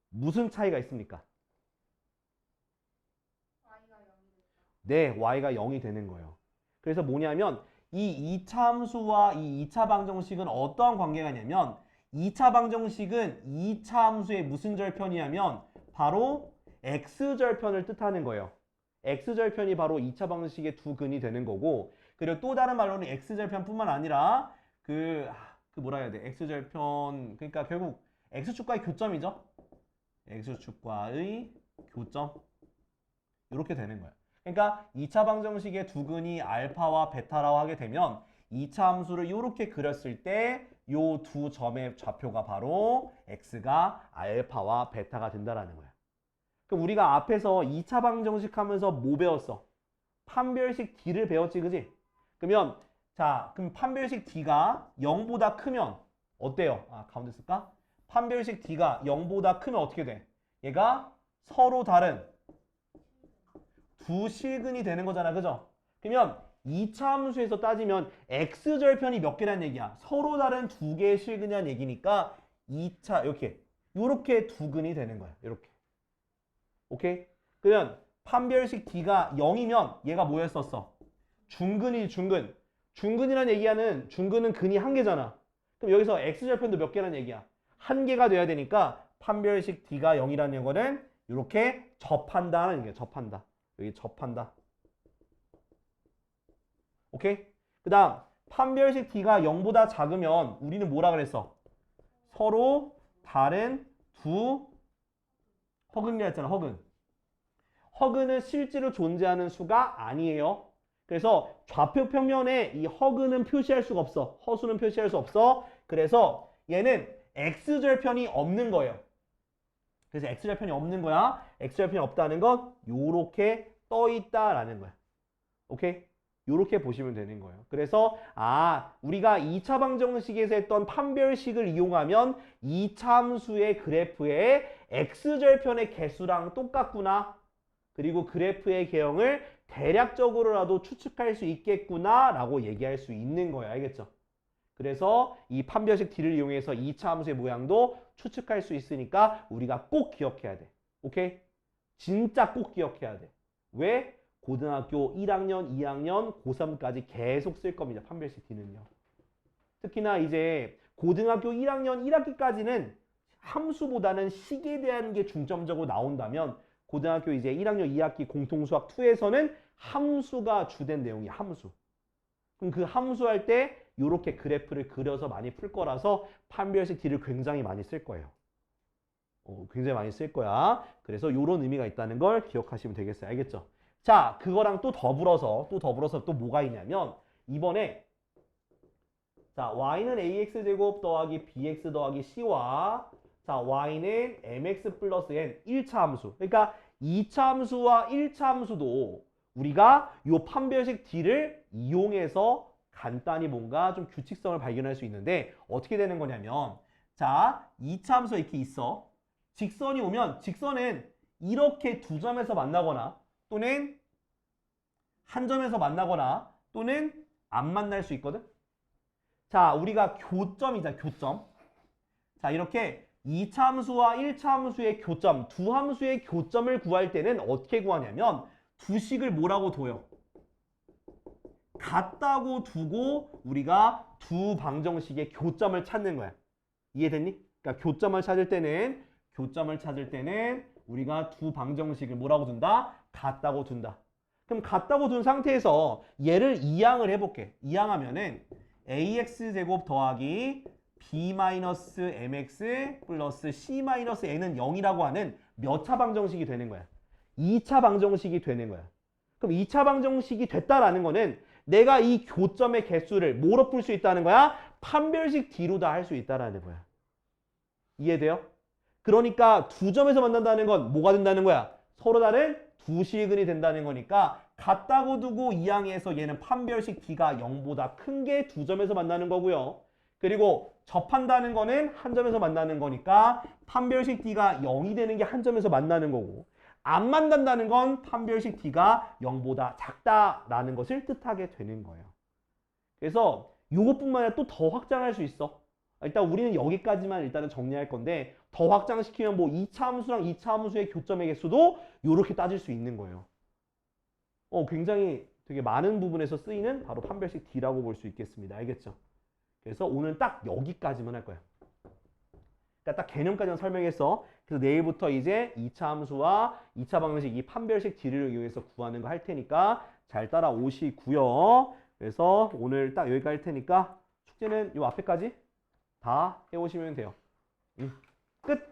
무슨 차이가 있습니까? y가 0이 됐다. 네, y가 0이 되는 거예요. 그래서 뭐냐면 이 2차 함수와 이 2차 방정식은 어떠한 관계가 있냐면 2차 방정식은 2차 함수의 무슨 절편이냐면 바로 x절편을 뜻하는 거예요. x절편이 바로 2차 방정식의 두 근이 되는 거고 그리고 또 다른 말로는 x절편뿐만 아니라 뭐라 해야 돼? x절편 그러니까 결국 x축과의 교점이죠. x축과의 교점 이렇게 되는 거예요. 그러니까 2차 방정식의 두 근이 알파와 베타라고 하게 되면 2차 함수를 이렇게 그렸을 때 요 두 점의 좌표가 바로 x가 알파와 베타가 된다라는 거야. 그럼 우리가 앞에서 2차 방정식 하면서 뭐 배웠어? 판별식 d를 배웠지, 그지? 그럼 판별식 d가 0보다 크면 어때요? 가운데 쓸까? 판별식 d가 0보다 크면 어떻게 돼? 얘가 서로 다른 두 실근이 되는 거잖아, 그죠? 그러면 2차 함수에서 따지면 x절편이 몇 개란 얘기야? 서로 다른 두 개의 실근이란 얘기니까 2차 이렇게 두 근이 되는 거야. 이렇게. 오케이? 그러면 판별식 d가 0이면 얘가 뭐였었어? 중근이 중근. 중근이란 얘기하는 중근은 근이 한 개잖아. 그럼 여기서 x절편도 몇 개란 얘기야? 한 개가 돼야 되니까 판별식 d가 0이라는 거는 이렇게 접한다는 얘기야. 접한다. 여기 접한다. 오케이? 그 다음 판별식 d가 0보다 작으면 우리는 뭐라 그랬어? 서로 다른 두 허근이라 했잖아. 허근. 허근은 실제로 존재하는 수가 아니에요. 그래서 좌표 평면에 이 허근은 표시할 수가 없어. 허수는 표시할 수 없어. 그래서 얘는 x절편이 없는 거예요. 그래서 x절편이 없는 거야. x절편이 없다는 건 요렇게 떠 있다라는 거야. 오케이? 요렇게 보시면 되는 거예요. 그래서 우리가 2차 방정식에서 했던 판별식을 이용하면 2차 함수의 그래프의 x절편의 개수랑 똑같구나. 그리고 그래프의 개형을 대략적으로라도 추측할 수 있겠구나 라고 얘기할 수 있는 거예요. 알겠죠? 그래서 이 판별식 d를 이용해서 2차 함수의 모양도 추측할 수 있으니까 우리가 꼭 기억해야 돼. 오케이? 진짜 꼭 기억해야 돼. 왜? 고등학교 1학년, 2학년, 고3까지 계속 쓸 겁니다. 판별식 d는요. 특히나 이제 고등학교 1학년 1학기까지는 함수보다는 식에 대한 게 중점적으로 나온다면 고등학교 이제 1학년 2학기 공통수학 2에서는 함수가 주된 내용이야. 함수. 그럼 그 함수할 때 이렇게 그래프를 그려서 많이 풀 거라서 판별식 d를 굉장히 많이 쓸 거예요. 굉장히 많이 쓸 거야. 그래서 이런 의미가 있다는 걸 기억하시면 되겠어요. 알겠죠? 자, 그거랑 또 더불어서 또 뭐가 있냐면 이번에 자, y는 ax제곱 더하기 bx 더하기 c와 자, y는 mx 플러스 n 1차 함수. 그러니까 2차 함수와 1차 함수도 우리가 이 판별식 d를 이용해서 간단히 뭔가 좀 규칙성을 발견할 수 있는데 어떻게 되는 거냐면 자, 2차 함수가 이렇게 있어. 직선이 오면 직선은 이렇게 두 점에서 만나거나 또는 한 점에서 만나거나 또는 안 만날 수 있거든. 자, 우리가 교점이자 교점. 자, 이렇게 2차 함수와 1차 함수의 교점, 두 함수의 교점을 구할 때는 어떻게 구하냐면 두 식을 뭐라고 둬요? 같다고 두고 우리가 두 방정식의 교점을 찾는 거야. 이해됐니? 그러니까 교점을 찾을 때는 우리가 두 방정식을 뭐라고 둔다? 같다고 둔다. 그럼 같다고 둔 상태에서 얘를 이항을 해볼게. 이항하면은 ax제곱 더하기 b-mx 플러스 c-n은 0이라고 하는 몇 차 방정식이 되는 거야? 2차 방정식이 되는 거야. 그럼 2차 방정식이 됐다라는 거는 내가 이 교점의 개수를 뭐로 풀 수 있다는 거야? 판별식 D로 다 할 수 있다라는 거야. 이해돼요? 그러니까 두 점에서 만난다는 건 뭐가 된다는 거야? 서로 다른 두 시근이 된다는 거니까 같다고 두고 이항해서 얘는 판별식 D가 0보다 큰 게 두 점에서 만나는 거고요. 그리고 접한다는 거는 한 점에서 만나는 거니까 판별식 D가 0이 되는 게 한 점에서 만나는 거고 안 만난다는 건 판별식 D가 0보다 작다라는 것을 뜻하게 되는 거예요. 그래서 이것뿐만 아니라 또 더 확장할 수 있어. 일단 우리는 여기까지만 일단은 정리할 건데 더 확장시키면 뭐 2차 함수랑 2차 함수의 교점의 개수도 이렇게 따질 수 있는 거예요. 굉장히 되게 많은 부분에서 쓰이는 바로 판별식 D라고 볼 수 있겠습니다. 알겠죠? 그래서 오늘 딱 여기까지만 할 거야. 그러니까 딱 개념까지만 설명했어. 그래서 내일부터 이제 2차 함수와 2차 방정식 이 판별식 D를 이용해서 구하는 거 할 테니까 잘 따라오시고요. 그래서 오늘 딱 여기까지 할 테니까 숙제는 요 앞에까지 다 해오시면 돼요. 끝!